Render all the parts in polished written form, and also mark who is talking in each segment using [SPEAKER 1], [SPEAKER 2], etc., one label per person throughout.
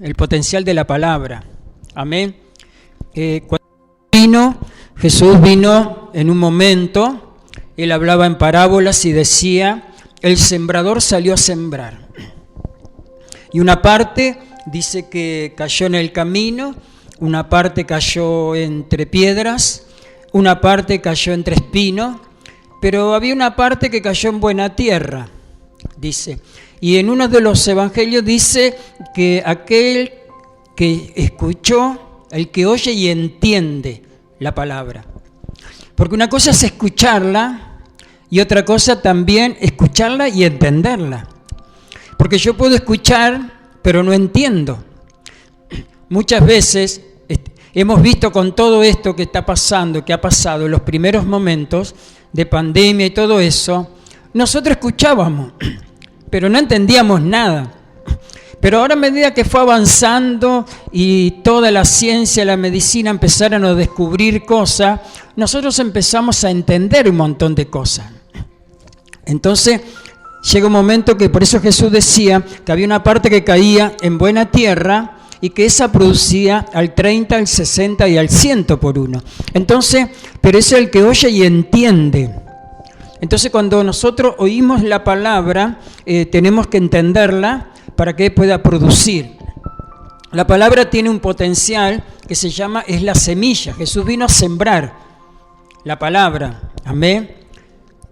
[SPEAKER 1] el potencial de la palabra. Amén. Cuando Jesús vino en un momento, él hablaba en parábolas y decía, el sembrador salió a sembrar. Y una parte dice que cayó en el camino, una parte cayó entre piedras, una parte cayó entre espinos, pero había una parte que cayó en buena tierra, dice. Y en uno de los evangelios dice que aquel que escuchó, el que oye y entiende la palabra. Porque una cosa es escucharla y otra cosa también escucharla y entenderla. Porque yo puedo escuchar, pero no entiendo. Muchas veces hemos visto con todo esto que está pasando, que ha pasado en los primeros momentos de pandemia y todo eso, nosotros escuchábamos, pero no entendíamos nada. Pero ahora a medida que fue avanzando y toda la ciencia, la medicina empezaron a descubrir cosas, nosotros empezamos a entender un montón de cosas. Entonces llega un momento que por eso Jesús decía que había una parte que caía en buena tierra y que esa producía al 30, al 60 y al 100 por uno. Entonces, pero es el que oye y entiende. Entonces cuando nosotros oímos la palabra, tenemos que entenderla para que pueda producir. La palabra tiene un potencial que se llama, es la semilla. Jesús vino a sembrar la palabra, amén,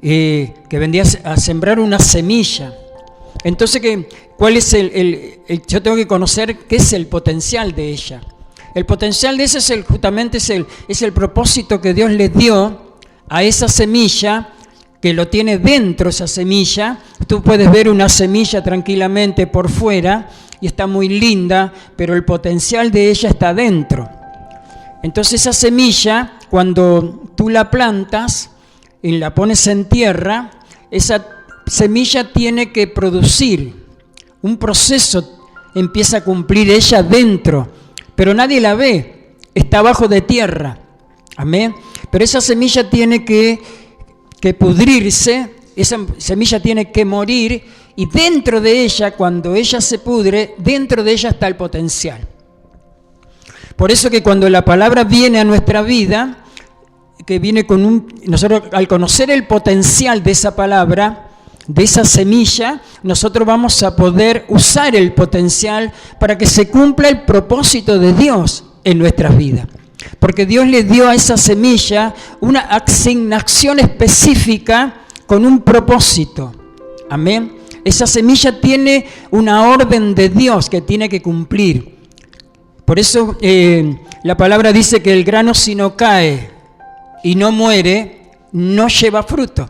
[SPEAKER 1] que vendría a sembrar una semilla. Entonces, ¿cuál es yo tengo que conocer qué es el potencial de ella? El potencial de esa es el propósito que Dios le dio a esa semilla, que lo tiene dentro esa semilla. Tú puedes ver una semilla tranquilamente por fuera y está muy linda, pero el potencial de ella está dentro. Entonces esa semilla, cuando tú la plantas y la pones en tierra, esa semilla tiene que producir un proceso, empieza a cumplir ella dentro, pero nadie la ve, está abajo de tierra, amén. Pero esa semilla tiene que pudrirse, esa semilla tiene que morir, y dentro de ella, cuando ella se pudre, dentro de ella está el potencial. Por eso que cuando la palabra viene a nuestra vida, que viene nosotros al conocer el potencial de esa palabra, de esa semilla, nosotros vamos a poder usar el potencial para que se cumpla el propósito de Dios en nuestras vidas. Porque Dios le dio a esa semilla una asignación específica con un propósito. Amén. Esa semilla tiene una orden de Dios que tiene que cumplir. Por eso la palabra dice que el grano, si no cae y no muere, no lleva fruto.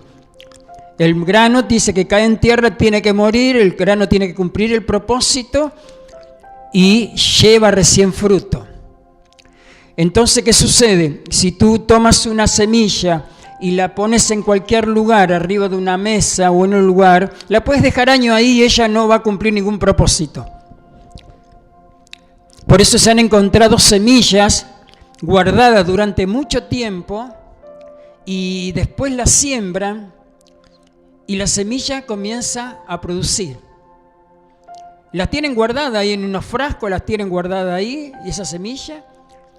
[SPEAKER 1] El grano dice que cae en tierra, tiene que morir, el grano tiene que cumplir el propósito y lleva recién fruto. Entonces, ¿qué sucede? Si tú tomas una semilla y la pones en cualquier lugar, arriba de una mesa o en un lugar, la puedes dejar años ahí y ella no va a cumplir ningún propósito. Por eso se han encontrado semillas guardadas durante mucho tiempo y después las siembran y la semilla comienza a producir. Las tienen guardadas ahí en unos frascos, las tienen guardadas ahí, y esa semilla.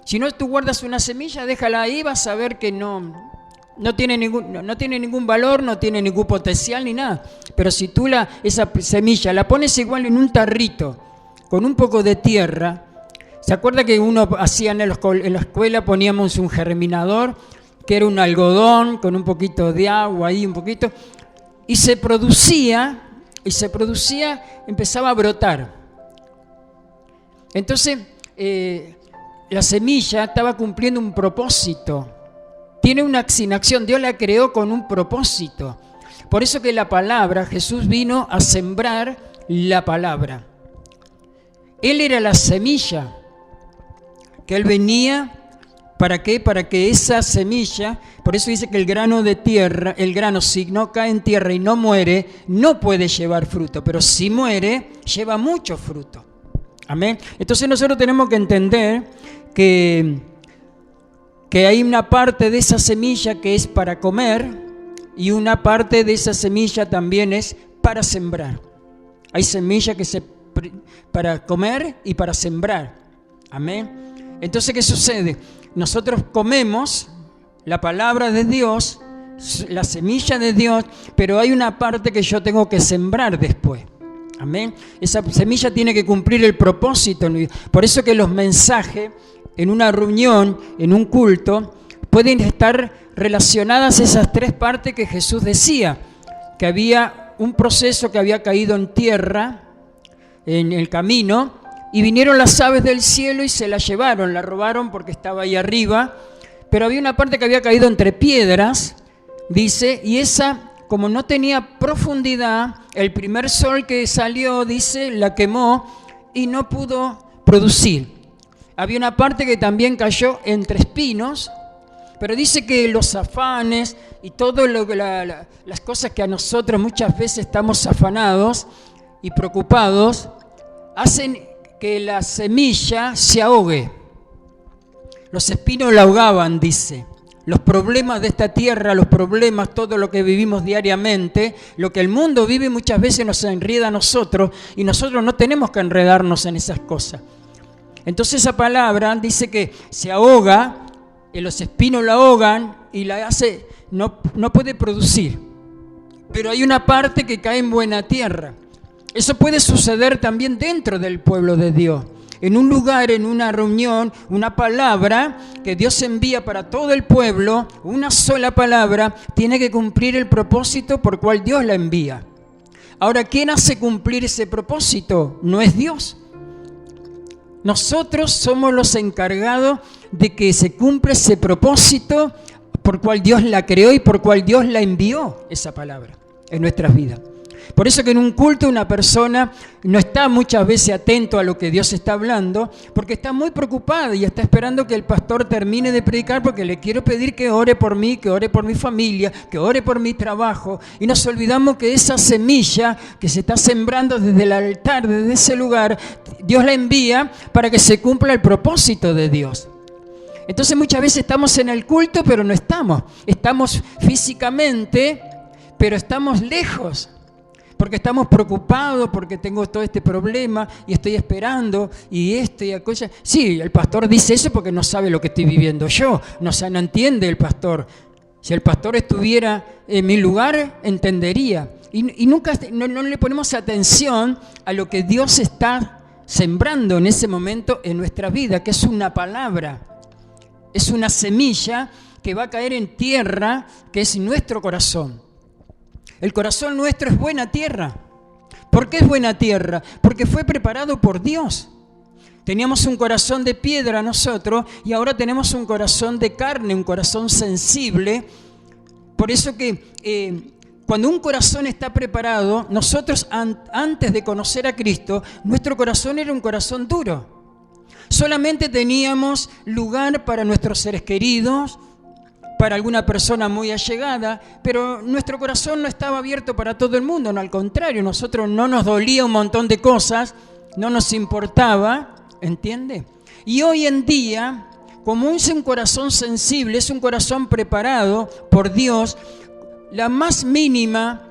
[SPEAKER 1] Si no, tú guardas una semilla, déjala ahí, vas a ver que no tiene ningún valor, no tiene ningún potencial ni nada. Pero si tú esa semilla la pones igual en un tarrito, con un poco de tierra, ¿se acuerda que uno hacía en la escuela, poníamos un germinador, que era un algodón con un poquito de agua ahí, un poquito, y se producía, empezaba a brotar. Entonces, la semilla estaba cumpliendo un propósito, tiene una asignación, Dios la creó con un propósito. Por eso que la palabra, Jesús vino a sembrar la palabra. Él era la semilla, que Él venía, ¿para qué? Para que esa semilla, por eso dice que el grano si no cae en tierra y no muere, no puede llevar fruto, pero si muere, lleva mucho fruto. Amén. Entonces nosotros tenemos que entender que hay una parte de esa semilla que es para comer y una parte de esa semilla también es para sembrar. Hay semillas que se para comer y para sembrar. Amén. Entonces, ¿qué sucede? Nosotros comemos la palabra de Dios, la semilla de Dios, pero hay una parte que yo tengo que sembrar después. Amén. Esa semilla tiene que cumplir el propósito. Por eso que los mensajes en una reunión, en un culto, pueden estar relacionadas esas tres partes que Jesús decía, que había un proceso que había caído en tierra, en el camino, y vinieron las aves del cielo y se la llevaron, la robaron porque estaba ahí arriba, pero había una parte que había caído entre piedras, dice, y esa, como no tenía profundidad, el primer sol que salió, dice, la quemó y no pudo producir. Había una parte que también cayó entre espinos, pero dice que los afanes y todo las cosas que a nosotros muchas veces estamos afanados y preocupados, hacen que la semilla se ahogue. Los espinos la ahogaban, dice. Los problemas de esta tierra, los problemas, todo lo que vivimos diariamente, lo que el mundo vive muchas veces nos enreda a nosotros y nosotros no tenemos que enredarnos en esas cosas. Entonces esa palabra dice que se ahoga, los espinos la ahogan y la hace, no puede producir. Pero hay una parte que cae en buena tierra. Eso puede suceder también dentro del pueblo de Dios. En un lugar, en una reunión, una palabra que Dios envía para todo el pueblo, una sola palabra, tiene que cumplir el propósito por cual Dios la envía. Ahora, ¿quién hace cumplir ese propósito? No es Dios. Nosotros somos los encargados de que se cumpla ese propósito por cual Dios la creó y por cual Dios la envió, esa palabra, en nuestras vidas. Por eso que en un culto una persona no está muchas veces atento a lo que Dios está hablando, porque está muy preocupada y está esperando que el pastor termine de predicar, porque le quiero pedir que ore por mí, que ore por mi familia, que ore por mi trabajo. Y nos olvidamos que esa semilla que se está sembrando desde el altar, desde ese lugar, Dios la envía para que se cumpla el propósito de Dios. Entonces muchas veces estamos en el culto, pero no estamos. Estamos físicamente, pero estamos lejos. Porque estamos preocupados, porque tengo todo este problema y estoy esperando y esto y aquello. Sí, el pastor dice eso porque no sabe lo que estoy viviendo yo. No entiende el pastor. Si el pastor estuviera en mi lugar, entendería. Y nunca no le ponemos atención a lo que Dios está sembrando en ese momento en nuestra vida, que es una palabra. Es una semilla que va a caer en tierra, que es nuestro corazón. El corazón nuestro es buena tierra. ¿Por qué es buena tierra? Porque fue preparado por Dios. Teníamos un corazón de piedra nosotros y ahora tenemos un corazón de carne, un corazón sensible. Por eso que cuando un corazón está preparado, nosotros antes de conocer a Cristo, nuestro corazón era un corazón duro. Solamente teníamos lugar para nuestros seres queridos, para alguna persona muy allegada, pero nuestro corazón no estaba abierto para todo el mundo, no, al contrario, nosotros no nos dolía un montón de cosas, no nos importaba, ¿entiende? Y hoy en día, como es un corazón sensible, es un corazón preparado por Dios, la más mínima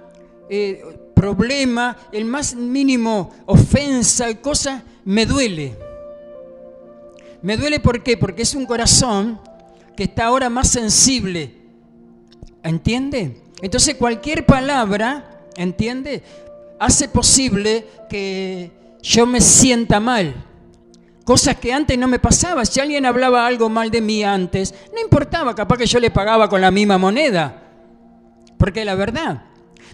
[SPEAKER 1] problema, el más mínimo ofensa, cosa, me duele. ¿Me duele por qué? Porque es un corazón que está ahora más sensible, ¿entiende? Entonces cualquier palabra, ¿entiende?, hace posible que yo me sienta mal. Cosas que antes no me pasaba. Si alguien hablaba algo mal de mí antes, no importaba, capaz que yo le pagaba con la misma moneda, porque es la verdad.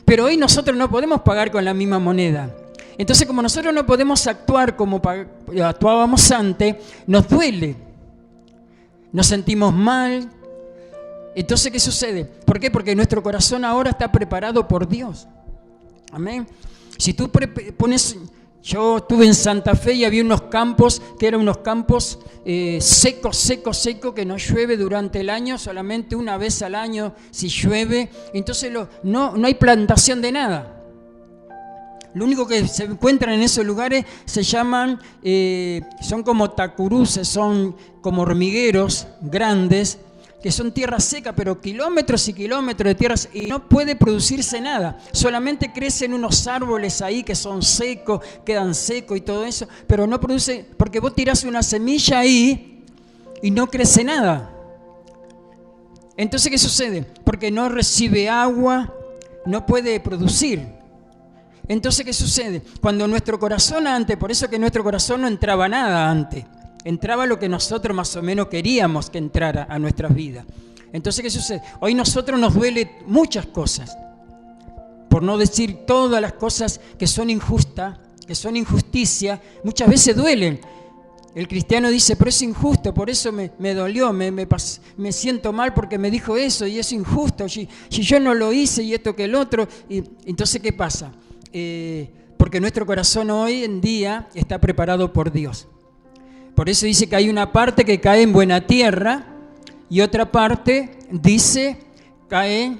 [SPEAKER 1] Pero hoy nosotros no podemos pagar con la misma moneda. Entonces, como nosotros no podemos actuar como actuábamos antes, nos duele. Nos sentimos mal. Entonces, ¿qué sucede? ¿Por qué? Porque nuestro corazón ahora está preparado por Dios. Amén. Si tú pones... Yo estuve en Santa Fe y había unos campos que eran unos campos secos, que no llueve durante el año, solamente una vez al año si llueve. Entonces no hay plantación de nada. Lo único que se encuentran en esos lugares se llaman, son como tacuruces, son como hormigueros grandes, que son tierra seca, pero kilómetros y kilómetros de tierras, y no puede producirse nada. Solamente crecen unos árboles ahí que son secos, quedan secos y todo eso, pero no produce, porque vos tirás una semilla ahí y no crece nada. Entonces, ¿qué sucede? Porque no recibe agua, no puede producir. Entonces, ¿qué sucede? Cuando nuestro corazón antes, por eso que nuestro corazón no entraba nada antes, entraba lo que nosotros más o menos queríamos que entrara a nuestras vidas. Entonces, ¿qué sucede? Hoy nosotros nos duele muchas cosas, por no decir todas las cosas que son injustas, que son injusticia, muchas veces duelen. El cristiano dice, pero es injusto, por eso me dolió, me siento mal porque me dijo eso y es injusto, si yo no lo hice y esto que el otro. Y entonces, ¿qué pasa? Porque nuestro corazón hoy en día está preparado por Dios. Por eso dice que hay una parte que cae en buena tierra y otra parte, dice, cae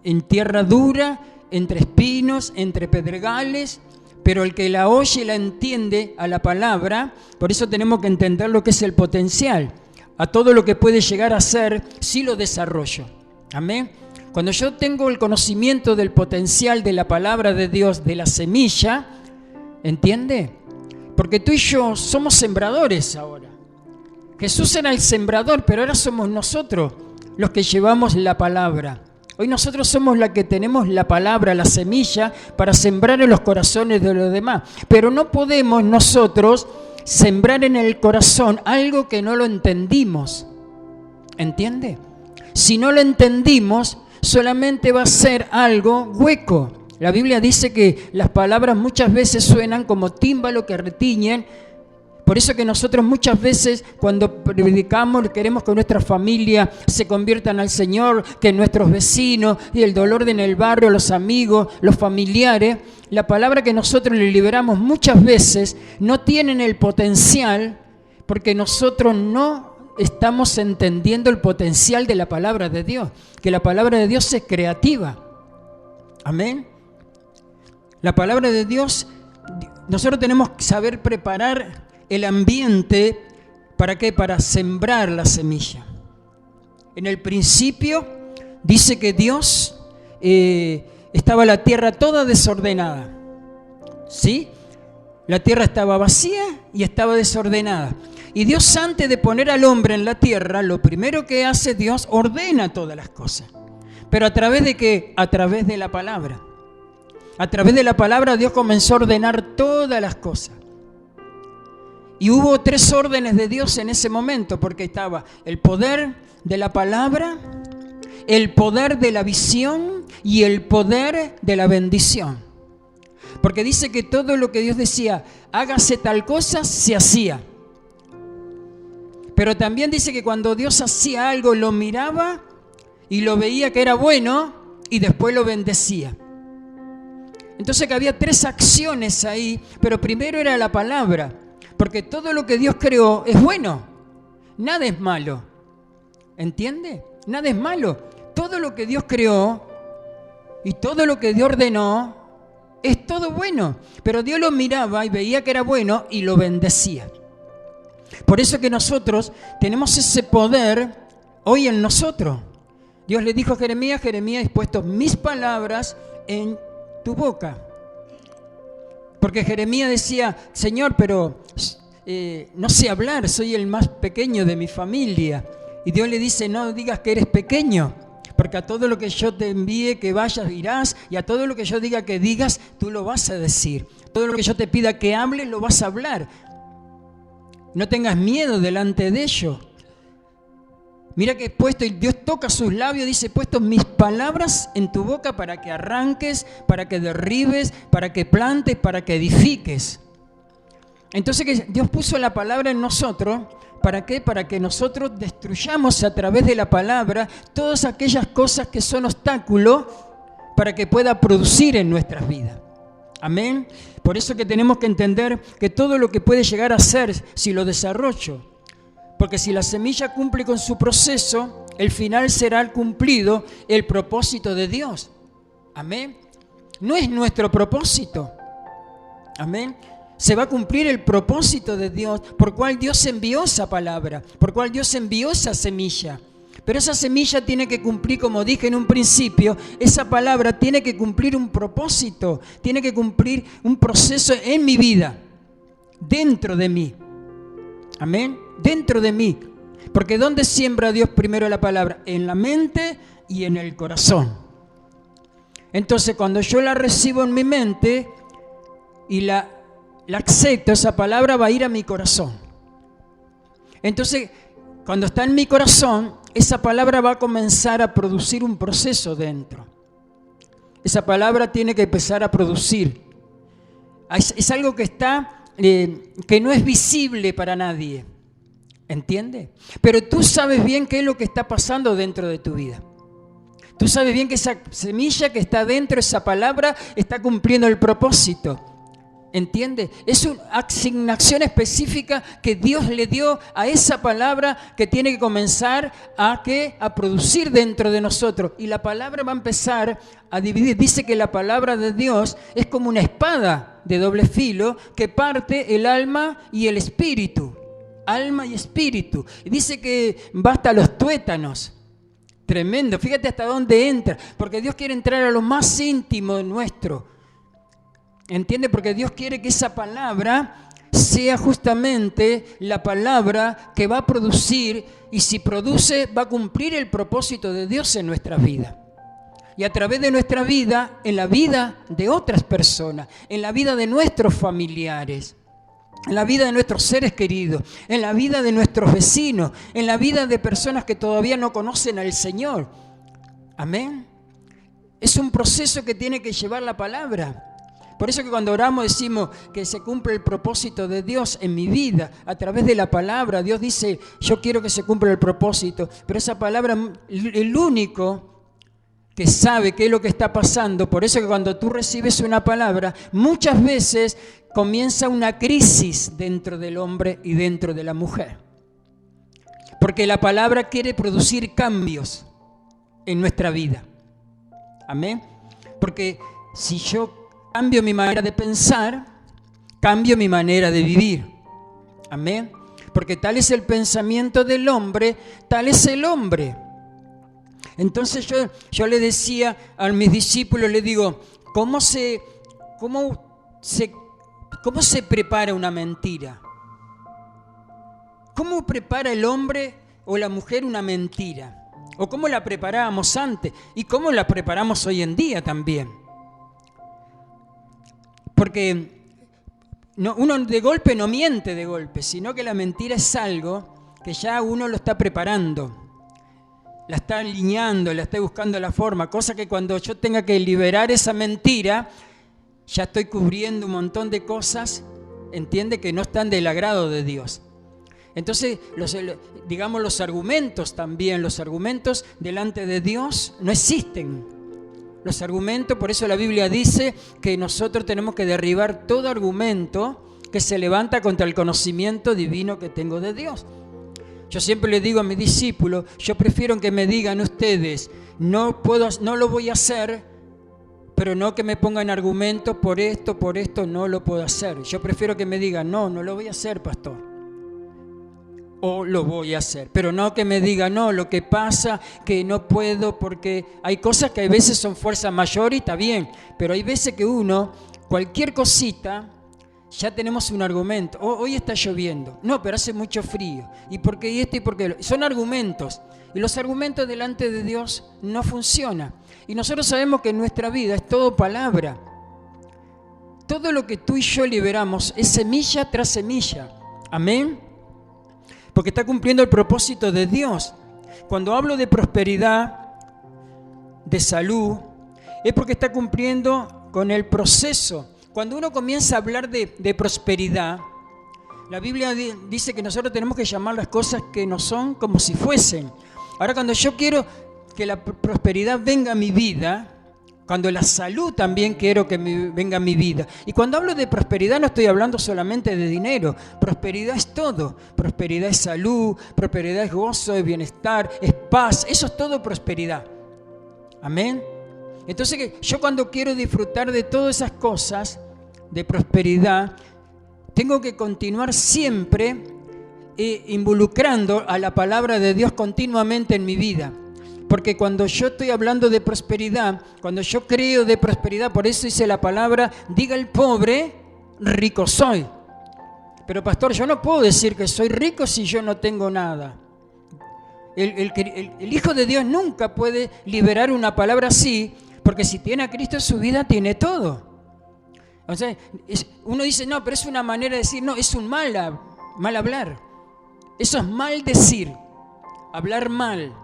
[SPEAKER 1] en tierra dura, entre espinos, entre pedregales. Pero el que la oye y la entiende a la palabra, por eso tenemos que entender lo que es el potencial, a todo lo que puede llegar a ser si lo desarrollo. Amén. Cuando yo tengo el conocimiento del potencial de la palabra de Dios, de la semilla, ¿entiende? Porque tú y yo somos sembradores ahora. Jesús era el sembrador, pero ahora somos nosotros los que llevamos la palabra. Hoy nosotros somos la que tenemos la palabra, la semilla, para sembrar en los corazones de los demás. Pero no podemos nosotros sembrar en el corazón algo que no lo entendimos. ¿Entiende? Si no lo entendimos, solamente va a ser algo hueco. La Biblia dice que las palabras muchas veces suenan como tímbalo que retiñen. Por eso que nosotros muchas veces cuando predicamos queremos que nuestra familia se conviertan al Señor, que nuestros vecinos y el dolor en el barrio, los amigos, los familiares, la palabra que nosotros le liberamos muchas veces no tienen el potencial porque nosotros no estamos entendiendo el potencial de la palabra de Dios, que la palabra de Dios es creativa. Amén. La palabra de Dios, nosotros tenemos que saber preparar el ambiente, ¿para qué? Para sembrar la semilla. En el principio dice que Dios estaba la tierra toda desordenada, ¿sí? La tierra estaba vacía y estaba desordenada. Y Dios, antes de poner al hombre en la tierra, lo primero que hace Dios, ordena todas las cosas. ¿Pero a través de qué? A través de la palabra. A través de la palabra Dios comenzó a ordenar todas las cosas. Y hubo 3 órdenes de Dios en ese momento, porque estaba el poder de la palabra, el poder de la visión y el poder de la bendición. Porque dice que todo lo que Dios decía, hágase tal cosa, se hacía. Pero también dice que cuando Dios hacía algo, lo miraba y lo veía que era bueno y después lo bendecía. Entonces que había 3 acciones ahí, pero primero era la palabra. Porque todo lo que Dios creó es bueno, nada es malo. ¿Entiende? Nada es malo. Todo lo que Dios creó y todo lo que Dios ordenó es todo bueno. Pero Dios lo miraba y veía que era bueno y lo bendecía. Por eso que nosotros tenemos ese poder hoy en nosotros. Dios le dijo a Jeremías, Jeremías, he puesto mis palabras en tu boca. Porque Jeremías decía, Señor, pero no sé hablar, soy el más pequeño de mi familia. Y Dios le dice, no digas que eres pequeño, porque a todo lo que yo te envíe que vayas, irás, y a todo lo que yo diga que digas, tú lo vas a decir. Todo lo que yo te pida que hables, lo vas a hablar. No tengas miedo delante de ello. Mira que he puesto, y Dios toca sus labios, dice, he puesto mis palabras en tu boca para que arranques, para que derribes, para que plantes, para que edifiques. Entonces que Dios puso la palabra en nosotros, ¿para qué? Para que nosotros destruyamos a través de la palabra todas aquellas cosas que son obstáculos para que pueda producir en nuestras vidas. Amén. Por eso que tenemos que entender que todo lo que puede llegar a ser, si lo desarrollo, porque si la semilla cumple con su proceso, el final será cumplido el propósito de Dios. Amén. No es nuestro propósito. Amén. Se va a cumplir el propósito de Dios, por cual Dios envió esa palabra, por cual Dios envió esa semilla. Pero esa semilla tiene que cumplir, como dije en un principio, esa palabra tiene que cumplir un propósito, tiene que cumplir un proceso en mi vida, dentro de mí. Amén, dentro de mí. Porque ¿dónde siembra Dios primero la palabra? En la mente y en el corazón. Entonces, cuando yo la recibo en mi mente y la acepto, esa palabra va a ir a mi corazón. Entonces, cuando está en mi corazón, esa palabra va a comenzar a producir un proceso dentro. Esa palabra tiene que empezar a producir. Es algo que está, que no es visible para nadie. ¿Entiendes? Pero tú sabes bien qué es lo que está pasando dentro de tu vida. Tú sabes bien que esa semilla que está dentro, esa palabra, está cumpliendo el propósito. ¿Entiendes? Es una asignación específica que Dios le dio a esa palabra que tiene que comenzar a producir dentro de nosotros. Y la palabra va a empezar a dividir. Dice que la palabra de Dios es como una espada de doble filo que parte el alma y el espíritu. Alma y espíritu. Y dice que va hasta los tuétanos. Tremendo. Fíjate hasta dónde entra. Porque Dios quiere entrar a lo más íntimo nuestro. ¿Entiende? Porque Dios quiere que esa palabra sea justamente la palabra que va a producir, y si produce va a cumplir el propósito de Dios en nuestra vida. Y a través de nuestra vida, en la vida de otras personas, en la vida de nuestros familiares, en la vida de nuestros seres queridos, en la vida de nuestros vecinos, en la vida de personas que todavía no conocen al Señor. Amén. Es un proceso que tiene que llevar la palabra. Por eso que cuando oramos decimos que se cumple el propósito de Dios en mi vida a través de la palabra. Dios dice, yo quiero que se cumpla el propósito, pero esa palabra, el único que sabe qué es lo que está pasando. Por eso que cuando tú recibes una palabra, muchas veces comienza una crisis dentro del hombre y dentro de la mujer. Porque la palabra quiere producir cambios en nuestra vida. Amén. Porque si yo cambio mi manera de pensar, cambio mi manera de vivir. Amén. Porque tal es el pensamiento del hombre, tal es el hombre. Entonces yo le decía a mis discípulos, le digo, ¿cómo se prepara una mentira? ¿Cómo prepara el hombre o la mujer una mentira? ¿O cómo la preparábamos antes? ¿Y cómo la preparamos hoy en día también? Porque uno de golpe no miente de golpe, sino que la mentira es algo que ya uno lo está preparando, la está alineando, la está buscando la forma, cosa que cuando yo tenga que liberar esa mentira, ya estoy cubriendo un montón de cosas, entiende, que no están del agrado de Dios. Entonces, los argumentos también, los argumentos delante de Dios no existen. Los argumentos, por eso la Biblia dice que nosotros tenemos que derribar todo argumento que se levanta contra el conocimiento divino que tengo de Dios. Yo siempre le digo a mis discípulos, yo prefiero que me digan ustedes, no lo voy a hacer, pero no que me pongan argumentos por esto no lo puedo hacer. Yo prefiero que me digan, no lo voy a hacer, pastor. O lo voy a hacer, pero no que me diga, no, lo que pasa que no puedo, porque hay cosas que a veces son fuerza mayor y está bien, pero hay veces que cualquier cosita, ya tenemos un argumento. Hoy está lloviendo, no, pero hace mucho frío, y por qué esto y por qué, son argumentos, y los argumentos delante de Dios no funcionan, y nosotros sabemos que en nuestra vida es todo palabra. Todo lo que tú y yo liberamos es semilla tras semilla, amén. Porque está cumpliendo el propósito de Dios. Cuando hablo de prosperidad, de salud, es porque está cumpliendo con el proceso. Cuando uno comienza a hablar de prosperidad, la Biblia dice que nosotros tenemos que llamar las cosas que no son como si fuesen. Ahora, cuando yo quiero que la prosperidad venga a mi vida, cuando la salud también quiero que venga a mi vida. Y cuando hablo de prosperidad no estoy hablando solamente de dinero. Prosperidad es todo. Prosperidad es salud, prosperidad es gozo, es bienestar, es paz. Eso es todo prosperidad. Amén. Entonces yo cuando quiero disfrutar de todas esas cosas de prosperidad, tengo que continuar siempre involucrando a la palabra de Dios continuamente en mi vida. Porque cuando yo estoy hablando de prosperidad, cuando yo creo de prosperidad, por eso dice la palabra, diga el pobre, rico soy. Pero pastor, yo no puedo decir que soy rico si yo no tengo nada. El Hijo de Dios nunca puede liberar una palabra así, porque si tiene a Cristo en su vida, tiene todo. O sea, uno dice, no, pero es una manera de decir, no, es un mal hablar. Eso es maldecir, hablar mal.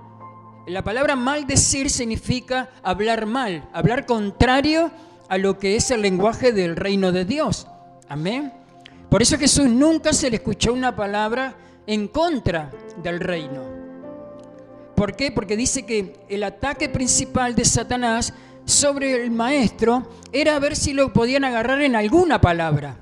[SPEAKER 1] La palabra maldecir significa hablar mal, hablar contrario a lo que es el lenguaje del reino de Dios. Amén. Por eso a Jesús nunca se le escuchó una palabra en contra del reino. ¿Por qué? Porque dice que el ataque principal de Satanás sobre el maestro era ver si lo podían agarrar en alguna palabra.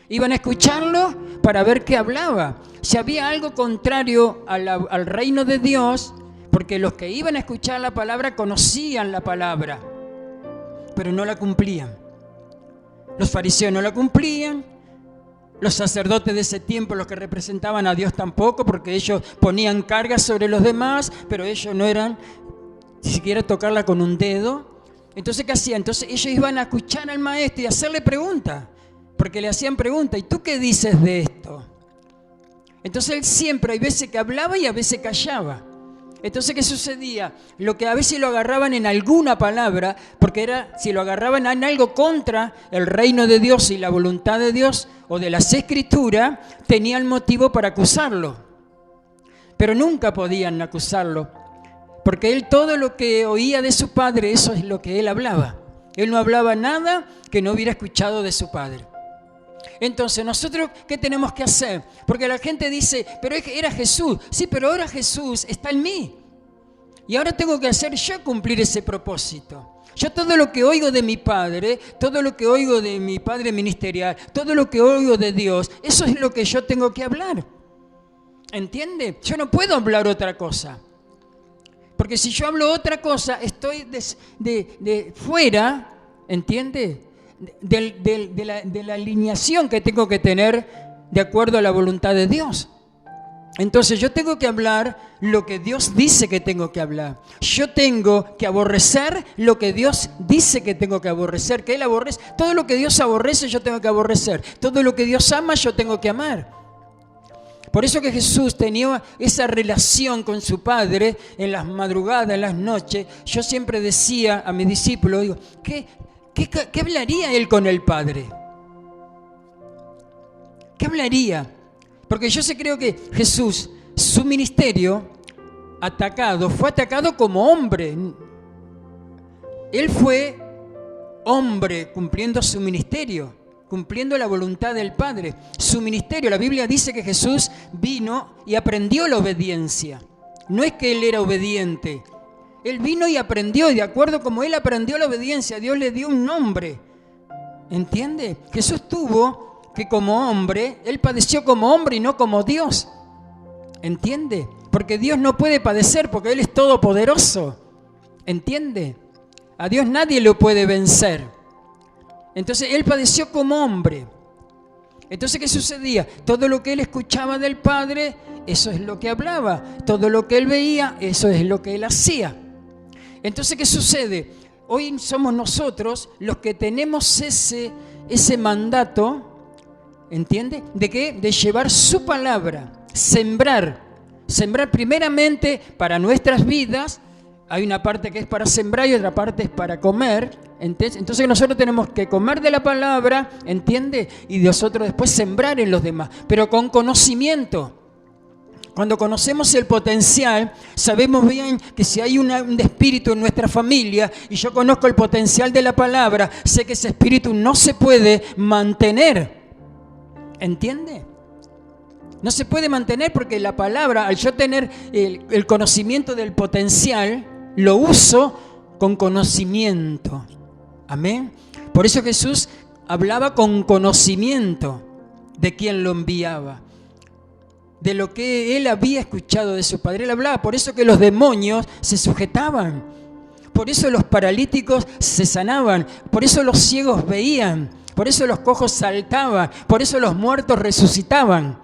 [SPEAKER 1] Iban a escucharlo para ver qué hablaba. Si había algo contrario al reino de Dios, porque los que iban a escuchar la palabra conocían la palabra, pero no la cumplían. Los fariseos no la cumplían, los sacerdotes de ese tiempo, los que representaban a Dios tampoco, porque ellos ponían cargas sobre los demás, pero ellos no eran ni siquiera tocarla con un dedo. Entonces, ¿qué hacían? Entonces ellos iban a escuchar al maestro y hacerle preguntas, porque le hacían preguntas, ¿y tú qué dices de esto? Entonces él siempre, hay veces que hablaba y a veces callaba. Entonces, ¿qué sucedía? Lo que a veces lo agarraban en alguna palabra, porque era, si lo agarraban en algo contra el reino de Dios y la voluntad de Dios o de las Escrituras, tenían motivo para acusarlo. Pero nunca podían acusarlo, porque él todo lo que oía de su padre, eso es lo que él hablaba. Él no hablaba nada que no hubiera escuchado de su padre. Entonces, ¿nosotros qué tenemos que hacer? Porque la gente dice, pero era Jesús. Sí, pero ahora Jesús está en mí. Y ahora tengo que hacer yo cumplir ese propósito. Yo todo lo que oigo de mi Padre, todo lo que oigo de mi Padre ministerial, todo lo que oigo de Dios, eso es lo que yo tengo que hablar. ¿Entiende? Yo no puedo hablar otra cosa. Porque si yo hablo otra cosa, estoy de fuera, ¿entiende? De la alineación que tengo que tener de acuerdo a la voluntad de Dios. Entonces yo tengo que hablar lo que Dios dice que tengo que hablar. Yo tengo que aborrecer lo que Dios dice que tengo que aborrecer, que Él aborrece. Todo lo que Dios aborrece yo tengo que aborrecer. Todo lo que Dios ama yo tengo que amar. Por eso que Jesús tenía esa relación con su Padre en las madrugadas, en las noches. Yo siempre decía a mis discípulos, digo, ¿Qué hablaría él con el Padre? ¿Qué hablaría? Porque yo creo que Jesús, su ministerio, fue atacado como hombre. Él fue hombre cumpliendo su ministerio, cumpliendo la voluntad del Padre. Su ministerio, la Biblia dice que Jesús vino y aprendió la obediencia. No es que él era obediente. Él vino y aprendió, y de acuerdo como él aprendió la obediencia, Dios le dio un nombre. ¿Entiende? Jesús tuvo que como hombre, él padeció como hombre y no como Dios. ¿Entiende? Porque Dios no puede padecer porque Él es todopoderoso. ¿Entiende? A Dios nadie lo puede vencer. Entonces Él padeció como hombre. Entonces, ¿qué sucedía? Todo lo que Él escuchaba del Padre, eso es lo que hablaba. Todo lo que Él veía, eso es lo que Él hacía. Entonces, ¿qué sucede? Hoy somos nosotros los que tenemos ese mandato, ¿entiende? ¿De qué? De llevar su palabra, sembrar primeramente para nuestras vidas. Hay una parte que es para sembrar y otra parte es para comer. Entonces nosotros tenemos que comer de la palabra, ¿entiende? Y nosotros después sembrar en los demás, pero con conocimiento. Cuando conocemos el potencial, sabemos bien que si hay un espíritu en nuestra familia y yo conozco el potencial de la palabra, sé que ese espíritu no se puede mantener. ¿Entiende? No se puede mantener porque la palabra, al yo tener el conocimiento del potencial, lo uso con conocimiento. Amén. Por eso Jesús hablaba con conocimiento de quien lo enviaba, de lo que él había escuchado de su Padre. Él hablaba, por eso que los demonios se sujetaban, por eso los paralíticos se sanaban, por eso los ciegos veían, por eso los cojos saltaban, por eso los muertos resucitaban,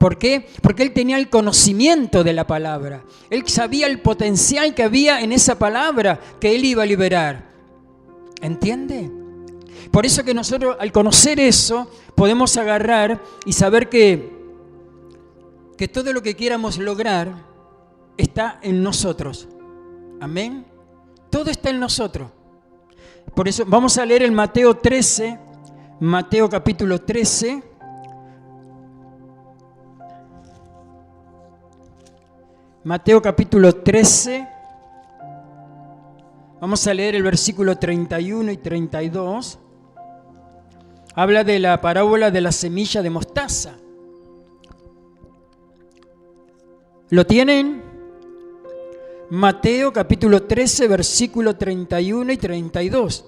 [SPEAKER 1] ¿Por qué? Porque él tenía el conocimiento de la palabra. Él sabía el potencial que había en esa palabra que él iba a liberar. ¿Entiende? Por eso que nosotros, al conocer eso, podemos agarrar y saber que todo lo que quieramos lograr está en nosotros. Amén. Todo está en nosotros. Por eso vamos a leer el Mateo 13, Mateo capítulo 13. Mateo capítulo 13. Vamos a leer el versículo 31 y 32. Habla de la parábola de la semilla de mostaza. ¿Lo tienen? Mateo capítulo 13, versículo 31 y 32.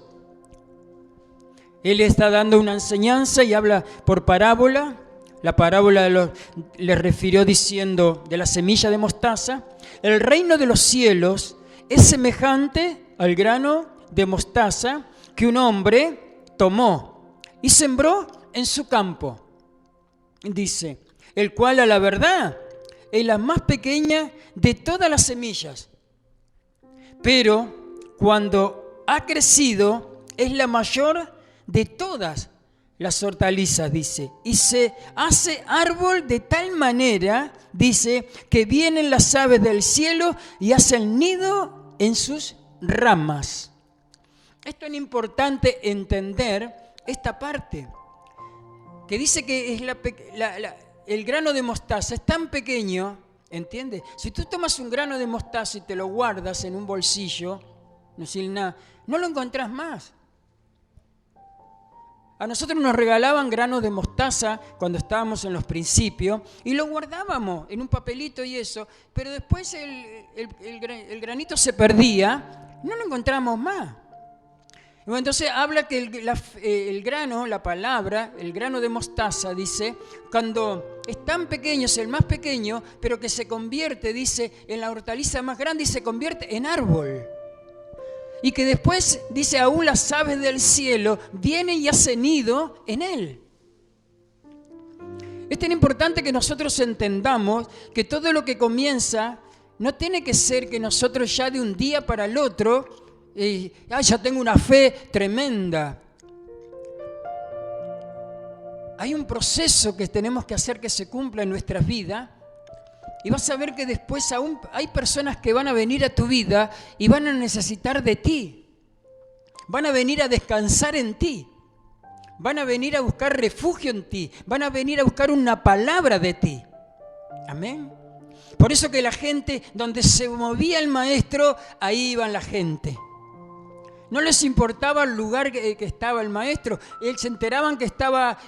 [SPEAKER 1] Él está dando una enseñanza y habla por parábola. La parábola le refirió diciendo de la semilla de mostaza. El reino de los cielos es semejante al grano de mostaza que un hombre tomó y sembró en su campo. Dice, el cual a la verdad es la más pequeña de todas las semillas, pero cuando ha crecido es la mayor de todas las hortalizas, dice, y se hace árbol de tal manera, dice, que vienen las aves del cielo y hacen nido en sus ramas. Es tan importante entender esta parte, que dice que es el grano de mostaza es tan pequeño, ¿entiendes? Si tú tomas un grano de mostaza y te lo guardas en un bolsillo, no lo encontrás más. A nosotros nos regalaban granos de mostaza cuando estábamos en los principios y lo guardábamos en un papelito y eso, pero después el granito se perdía, no lo encontramos más. Bueno, entonces habla que el grano, la palabra, el grano de mostaza, dice, cuando es tan pequeño, es el más pequeño, pero que se convierte, dice, en la hortaliza más grande y se convierte en árbol. Y que después, dice, aún las aves del cielo vienen y hacen nido en él. Es tan importante que nosotros entendamos que todo lo que comienza no tiene que ser que nosotros ya de un día para el otro, ya tengo una fe tremenda. Hay un proceso que tenemos que hacer que se cumpla en nuestras vidas. Y vas a ver que después aún hay personas que van a venir a tu vida y van a necesitar de ti. Van a venir a descansar en ti. Van a venir a buscar refugio en ti. Van a venir a buscar una palabra de ti. Amén. Por eso que la gente, donde se movía el maestro, ahí iba la gente. No les importaba el lugar que estaba el maestro. Ellos se enteraban que estaba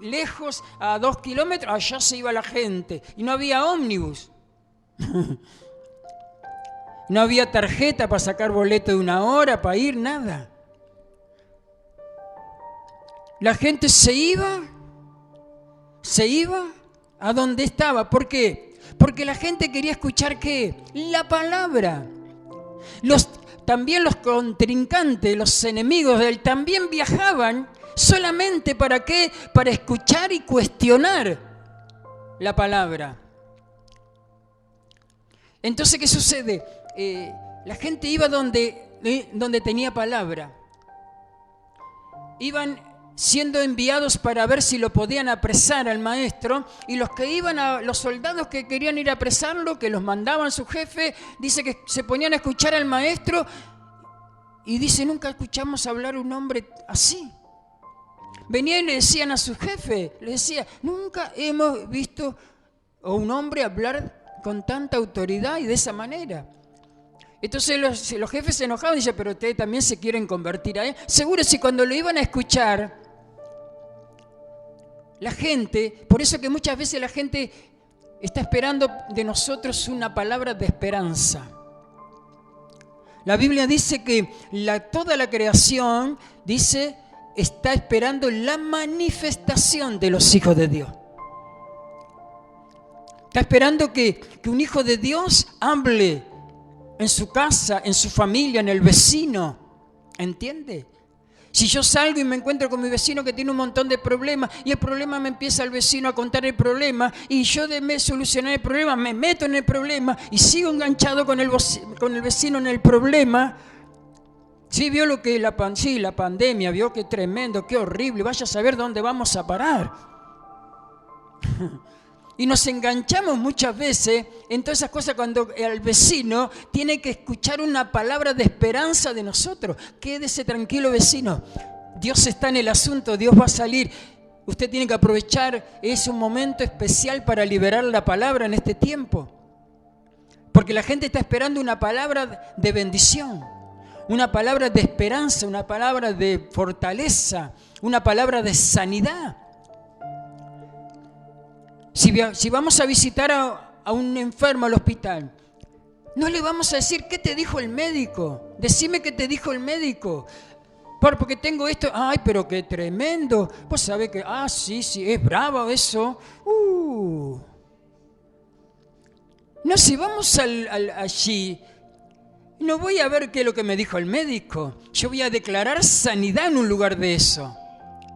[SPEAKER 1] lejos, a 2 kilómetros, allá se iba la gente. Y no había ómnibus. No había tarjeta para sacar boleto de 1 hora, para ir, nada. La gente se iba a donde estaba. ¿Por qué? Porque la gente quería escuchar ¿qué? La palabra. También los contrincantes, los enemigos de él, también viajaban solamente ¿para qué? Para escuchar y cuestionar la palabra. Entonces, ¿qué sucede? La gente iba donde tenía palabra. Iban siendo enviados para ver si lo podían apresar al maestro, y los soldados que querían ir a apresarlo, que los mandaban su jefe, dice que se ponían a escuchar al maestro y dice, nunca escuchamos hablar un hombre así. Venían y le decían a su jefe, le decía, nunca hemos visto a un hombre hablar con tanta autoridad y de esa manera. Entonces los jefes se enojaban y decían, pero ustedes también se quieren convertir a él. Seguro si cuando lo iban a escuchar, la gente, por eso que muchas veces la gente está esperando de nosotros una palabra de esperanza. La Biblia dice que toda la creación, dice, está esperando la manifestación de los hijos de Dios. Está esperando que un hijo de Dios hable en su casa, en su familia, en el vecino. ¿Entiende? Si yo salgo y me encuentro con mi vecino que tiene un montón de problemas y el problema me empieza el vecino a contar el problema y yo de solucionar el problema me meto en el problema y sigo enganchado con el vecino en el problema. Sí, vio lo que la pandemia, vio qué tremendo, qué horrible, vaya a saber dónde vamos a parar. Y nos enganchamos muchas veces en todas esas cosas cuando el vecino tiene que escuchar una palabra de esperanza de nosotros. Quédese tranquilo, vecino. Dios está en el asunto, Dios va a salir. Usted tiene que aprovechar, es un momento especial para liberar la palabra en este tiempo. Porque la gente está esperando una palabra de bendición, una palabra de esperanza, una palabra de fortaleza, una palabra de sanidad. Si vamos a visitar a un enfermo al hospital, no le vamos a decir, ¿qué te dijo el médico? Decime qué te dijo el médico. Porque tengo esto. Ay, pero qué tremendo. Pues sabe que, sí, es bravo eso. No, si vamos allí, no voy a ver qué es lo que me dijo el médico. Yo voy a declarar sanidad en un lugar de eso.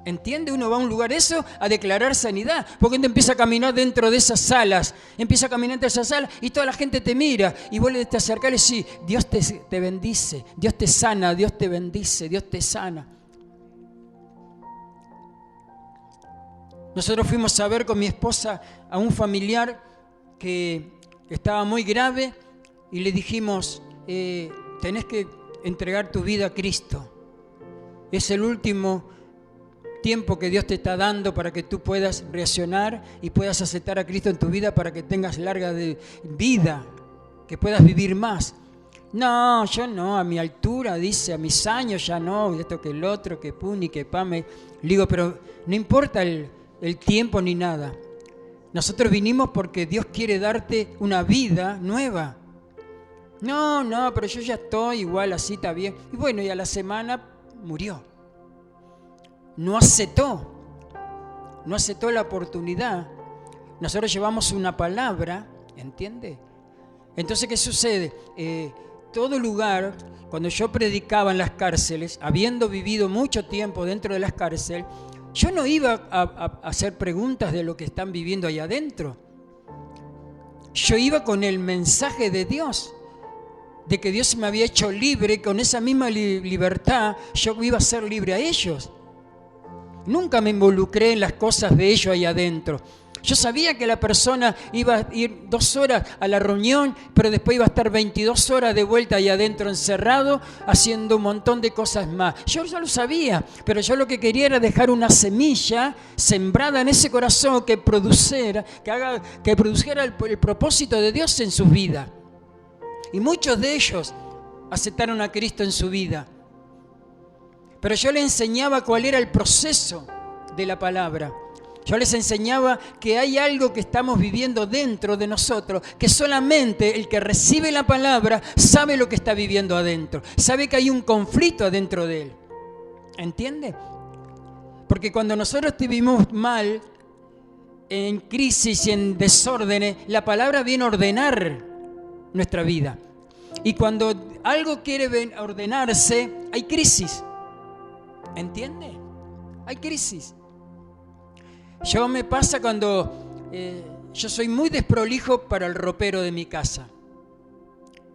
[SPEAKER 1] ¿Entiende? Uno va a un lugar de eso a declarar sanidad. Porque uno empieza a caminar dentro de esas salas. Empieza a caminar dentro de esas salas y toda la gente te mira. Y vos te acercás y le decís, Dios te bendice, Dios te sana, Dios te bendice, Dios te sana. Nosotros fuimos a ver con mi esposa a un familiar que estaba muy grave y le dijimos, tenés que entregar tu vida a Cristo. Es el último tiempo que Dios te está dando para que tú puedas reaccionar y puedas aceptar a Cristo en tu vida para que tengas larga vida, que puedas vivir más. No, yo no, a mi altura, dice, a mis años ya no, esto que el otro, que puni, que pame. Le digo, pero no importa el tiempo ni nada. Nosotros vinimos porque Dios quiere darte una vida nueva. No, pero yo ya estoy igual, así está bien. Y bueno, y a la semana murió. No aceptó la oportunidad. Nosotros llevamos una palabra, ¿entiende? Entonces, ¿qué sucede? Todo lugar, cuando yo predicaba en las cárceles, habiendo vivido mucho tiempo dentro de las cárceles, yo no iba a hacer preguntas de lo que están viviendo ahí adentro. Yo iba con el mensaje de Dios, de que Dios me había hecho libre, y con esa misma libertad yo iba a ser libre a ellos. Nunca me involucré en las cosas de ellos ahí adentro. Yo sabía que la persona iba a ir 2 horas a la reunión, pero después iba a estar 22 horas de vuelta ahí adentro encerrado, haciendo un montón de cosas más. Yo ya lo sabía, pero yo lo que quería era dejar una semilla sembrada en ese corazón que produjera el propósito de Dios en sus vidas. Y muchos de ellos aceptaron a Cristo en su vida. Pero yo les enseñaba cuál era el proceso de la palabra. Yo les enseñaba que hay algo que estamos viviendo dentro de nosotros, que solamente el que recibe la palabra sabe lo que está viviendo adentro. Sabe que hay un conflicto adentro de él. ¿Entiende? Porque cuando nosotros estuvimos mal, en crisis y en desórdenes, la palabra viene a ordenar nuestra vida. Y cuando algo quiere ordenarse, hay crisis. ¿Entiende? Hay crisis. Yo me pasa cuando yo soy muy desprolijo para el ropero de mi casa.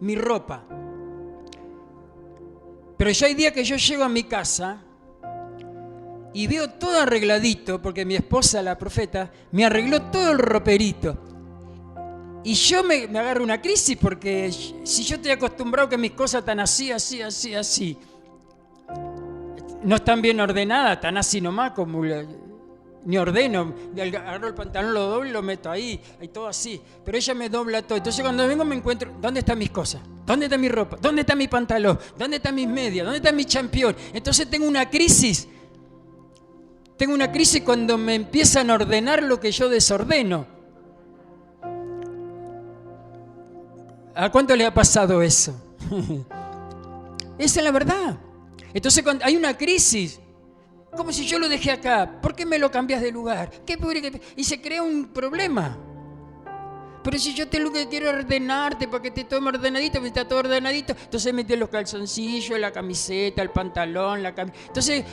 [SPEAKER 1] Mi ropa. Pero ya hay días que yo llego a mi casa y veo todo arregladito, porque mi esposa, la profeta, me arregló todo el roperito. Y yo me agarro una crisis, porque si yo estoy acostumbrado que mis cosas están así, no están bien ordenadas, están así nomás, como ni ordeno, agarro el pantalón, lo doblo y lo meto ahí todo así, pero ella me dobla todo. Entonces cuando vengo me encuentro, ¿dónde están mis cosas? ¿Dónde está mi ropa? ¿Dónde está mi pantalón? ¿Dónde están mis medias? ¿Dónde está mi champión? Entonces tengo una crisis cuando me empiezan a ordenar lo que yo desordeno. ¿A cuánto le ha pasado eso? Esa es la verdad. Entonces cuando hay una crisis, como si yo lo dejé acá, ¿por qué me lo cambias de lugar? Y se crea un problema. Pero si yo te lo que quiero es ordenarte para que te tome ordenadito, está todo ordenadito. Entonces metes los calzoncillos, la camiseta, el pantalón, la camisa. Entonces,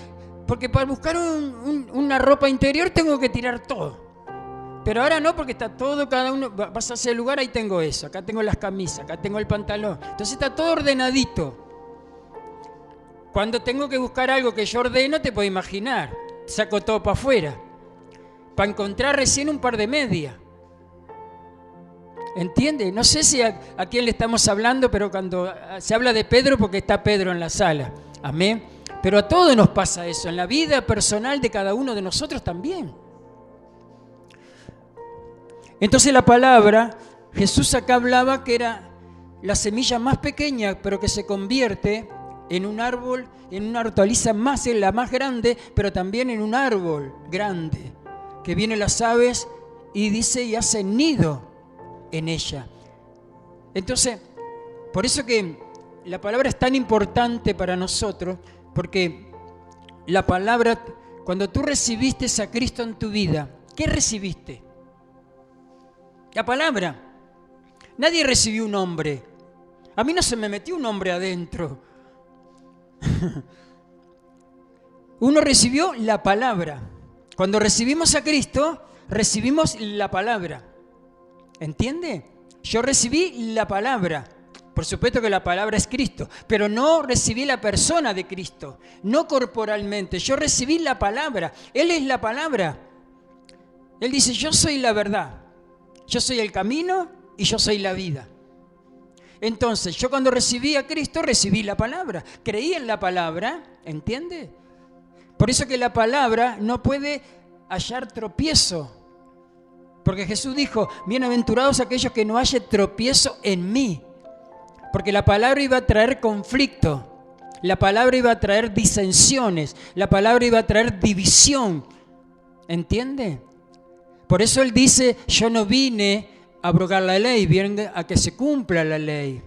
[SPEAKER 1] porque para buscar una ropa interior tengo que tirar todo. Pero ahora no, porque está todo, cada uno, vas a ese lugar, ahí tengo eso, acá tengo las camisas, acá tengo el pantalón. Entonces está todo ordenadito. Cuando tengo que buscar algo que yo ordeno, te puedo imaginar, saco todo para afuera, para encontrar recién un par de medias. ¿Entiende? No sé si a quién le estamos hablando, pero cuando se habla de Pedro, porque está Pedro en la sala. Amén. Pero a todos nos pasa eso, en la vida personal de cada uno de nosotros también. Entonces la palabra, Jesús acá hablaba que era la semilla más pequeña, pero que se convierte en un árbol, en una hortaliza más, en la más grande, pero también en un árbol grande, que vienen las aves y dice y hacen nido en ella. Entonces, por eso que la palabra es tan importante para nosotros, porque la palabra, cuando tú recibiste a Cristo en tu vida, ¿qué recibiste? La palabra. Nadie recibió un hombre. A mí no se me metió un hombre adentro. Uno recibió la palabra. Cuando recibimos a Cristo, recibimos la palabra. ¿Entiende? Yo recibí la palabra. Por supuesto que la palabra es Cristo, pero no recibí la persona de Cristo, no corporalmente. Yo recibí la palabra. Él es la palabra. Él dice, yo soy la verdad. Yo soy el camino y yo soy la vida. Entonces, yo cuando recibí a Cristo, recibí la palabra. Creí en la palabra, ¿entiende? Por eso que la palabra no puede hallar tropiezo. Porque Jesús dijo, bienaventurados aquellos que no hallen tropiezo en mí. Porque la palabra iba a traer conflicto. La palabra iba a traer disensiones. La palabra iba a traer división. ¿Entiende? Por eso Él dice, yo no vine a abrogar la ley, vine a que se cumpla la ley.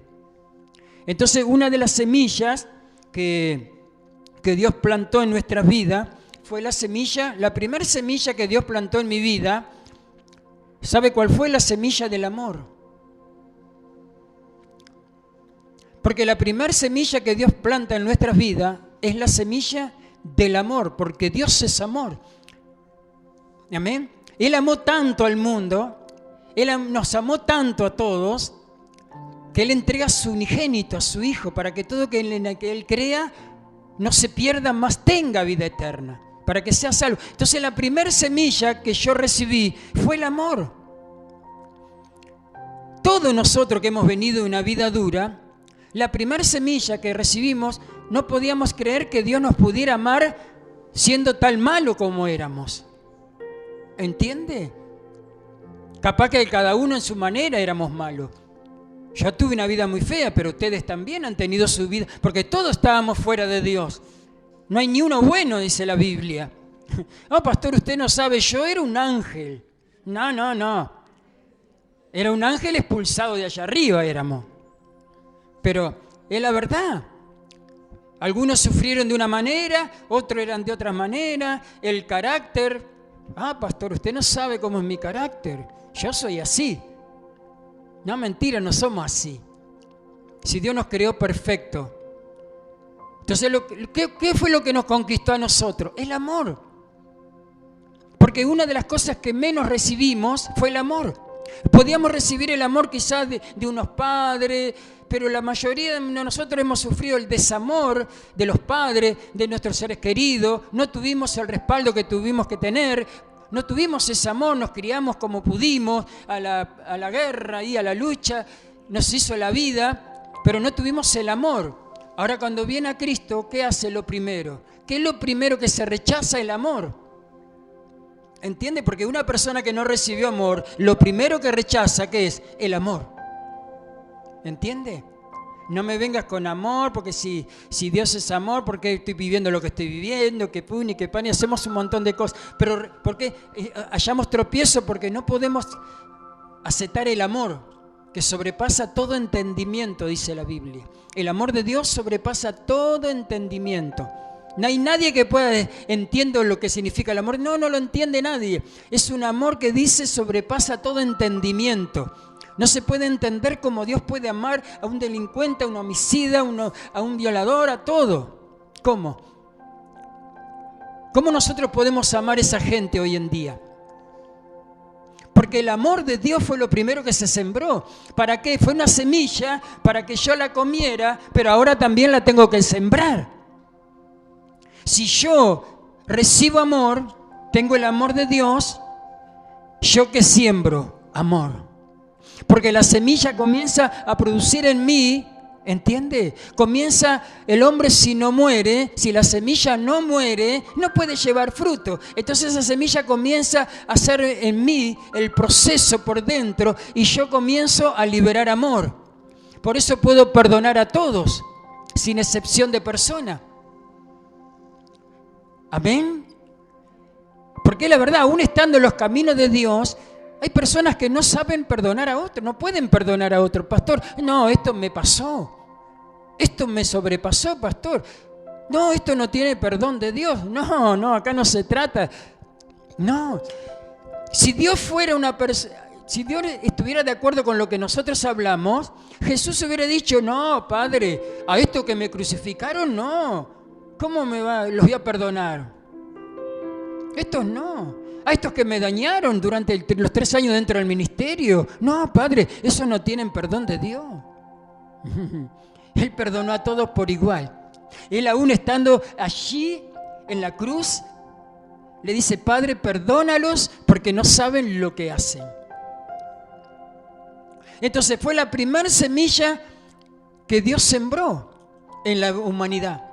[SPEAKER 1] Entonces, una de las semillas que Dios plantó en nuestras vidas fue la primera semilla que Dios plantó en mi vida. ¿Sabe cuál fue? La semilla del amor. Porque la primera semilla que Dios planta en nuestras vidas es la semilla del amor, porque Dios es amor. Amén. Él amó tanto al mundo, Él nos amó tanto a todos, que Él entrega a su unigénito, a su Hijo, para que todo que Él crea no se pierda, más tenga vida eterna, para que sea salvo. Entonces la primera semilla que yo recibí fue el amor. Todos nosotros que hemos venido de una vida dura, la primera semilla que recibimos, no podíamos creer que Dios nos pudiera amar siendo tan malo como éramos. ¿Entiende? Capaz que cada uno en su manera éramos malos. Yo tuve una vida muy fea, pero ustedes también han tenido su vida, porque todos estábamos fuera de Dios. No hay ni uno bueno, dice la Biblia. Oh, pastor, usted no sabe, yo era un ángel. No. Era un ángel expulsado de allá arriba, éramos. Pero es la verdad. Algunos sufrieron de una manera, otros eran de otra manera. El carácter, pastor, usted no sabe cómo es mi carácter. Yo soy así. No, mentira, no somos así. Si Dios nos creó perfecto. Entonces, ¿qué fue lo que nos conquistó a nosotros? El amor. Porque una de las cosas que menos recibimos fue el amor. Podíamos recibir el amor quizás de unos padres, pero la mayoría de nosotros hemos sufrido el desamor de los padres, de nuestros seres queridos. No tuvimos el respaldo que tuvimos que tener. No tuvimos ese amor, nos criamos como pudimos, a la guerra y a la lucha, nos hizo la vida, pero no tuvimos el amor. Ahora cuando viene a Cristo, ¿qué hace lo primero? ¿Qué es lo primero que se rechaza? El amor. ¿Entiende? Porque una persona que no recibió amor, lo primero que rechaza, ¿qué es? El amor. ¿Entiende? No me vengas con amor, porque si Dios es amor, ¿por qué estoy viviendo lo que estoy viviendo? Que puni, que pan, y hacemos un montón de cosas. Pero ¿por qué hallamos tropiezo? Porque no podemos aceptar el amor, que sobrepasa todo entendimiento, dice la Biblia. El amor de Dios sobrepasa todo entendimiento. No hay nadie que pueda entiendo lo que significa el amor. No lo entiende nadie. Es un amor que dice sobrepasa todo entendimiento. No se puede entender cómo Dios puede amar a un delincuente, a un homicida, a un violador, a todo. ¿Cómo? ¿Cómo nosotros podemos amar a esa gente hoy en día? Porque el amor de Dios fue lo primero que se sembró. ¿Para qué? Fue una semilla para que yo la comiera, pero ahora también la tengo que sembrar. Si yo recibo amor, tengo el amor de Dios, ¿yo qué siembro? Amor. Porque la semilla comienza a producir en mí, ¿entiende? Comienza el hombre si no muere, si la semilla no muere, no puede llevar fruto. Entonces esa semilla comienza a hacer en mí el proceso por dentro y yo comienzo a liberar amor. Por eso puedo perdonar a todos, sin excepción de persona. Amén. Porque la verdad, aún estando en los caminos de Dios, hay personas que no saben perdonar a otros, no pueden perdonar a otro. Pastor, no, esto me pasó. Esto me sobrepasó, pastor. No, esto no tiene perdón de Dios. No, acá no se trata. No. Si Dios fuera una persona, si Dios estuviera de acuerdo con lo que nosotros hablamos, Jesús hubiera dicho, no, Padre, a estos que me crucificaron, no. ¿Cómo los voy a perdonar? Estos no. A estos que me dañaron durante los 3 años dentro del ministerio. No, Padre, esos no tienen perdón de Dios. Él perdonó a todos por igual. Él aún estando allí en la cruz, le dice, Padre, perdónalos porque no saben lo que hacen. Entonces fue la primera semilla que Dios sembró en la humanidad.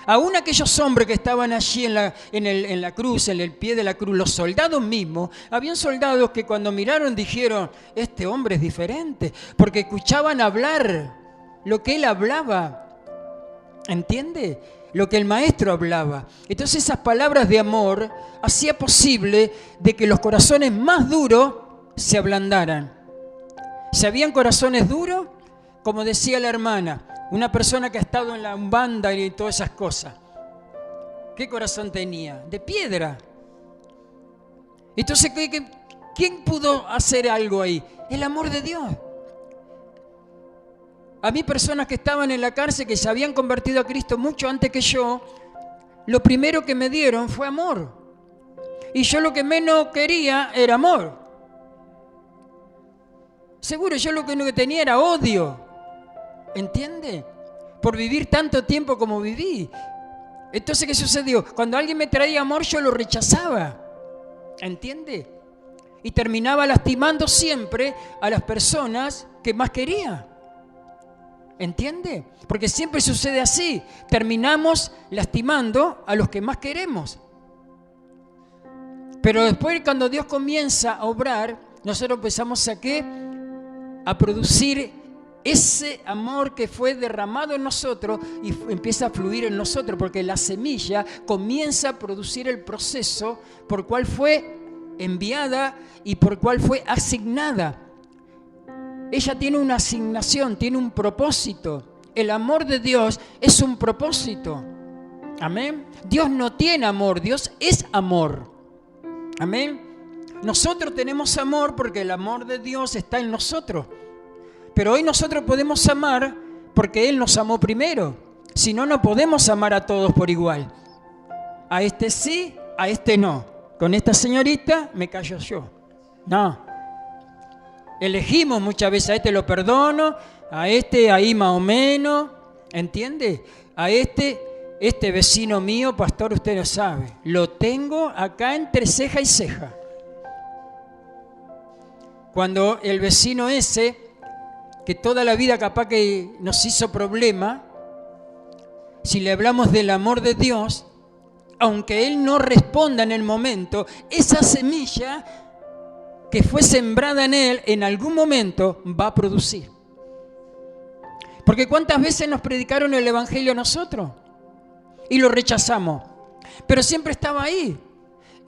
[SPEAKER 1] Aún aquellos hombres que estaban allí en la cruz, en el pie de la cruz, los soldados mismos, habían soldados que cuando miraron dijeron, este hombre es diferente, porque escuchaban hablar lo que él hablaba, ¿entiende? Lo que el maestro hablaba. Entonces esas palabras de amor hacía posible de que los corazones más duros se ablandaran. Si habían corazones duros, como decía la hermana, una persona que ha estado en la Umbanda y todas esas cosas. ¿Qué corazón tenía? De piedra. Entonces, ¿quién pudo hacer algo ahí? El amor de Dios. A mí personas que estaban en la cárcel, que se habían convertido a Cristo mucho antes que yo, lo primero que me dieron fue amor. Y yo lo que menos quería era amor. Seguro, yo lo que tenía era odio. ¿Entiende? Por vivir tanto tiempo como viví. Entonces, ¿qué sucedió? Cuando alguien me traía amor, yo lo rechazaba. ¿Entiende? Y terminaba lastimando siempre a las personas que más quería. ¿Entiende? Porque siempre sucede así. Terminamos lastimando a los que más queremos. Pero después, cuando Dios comienza a obrar, nosotros empezamos a ¿qué? A producir ese amor que fue derramado en nosotros y empieza a fluir en nosotros, porque la semilla comienza a producir el proceso por cual fue enviada y por cual fue asignada. Ella tiene una asignación, tiene un propósito. El amor de Dios es un propósito. Amén. Dios no tiene amor, Dios es amor. Amén. Nosotros tenemos amor porque el amor de Dios está en nosotros. Pero hoy nosotros podemos amar porque Él nos amó primero. Si no, no podemos amar a todos por igual. A este sí, a este no. Con esta señorita me callo yo. No. Elegimos muchas veces, a este lo perdono, a este ahí más o menos. ¿Entiende? A este vecino mío, pastor, usted lo sabe. Lo tengo acá entre ceja y ceja. Cuando el vecino ese, que toda la vida capaz que nos hizo problema, si le hablamos del amor de Dios, aunque Él no responda en el momento, esa semilla que fue sembrada en Él, en algún momento va a producir. Porque ¿cuántas veces nos predicaron el Evangelio a nosotros? Y lo rechazamos. Pero siempre estaba ahí.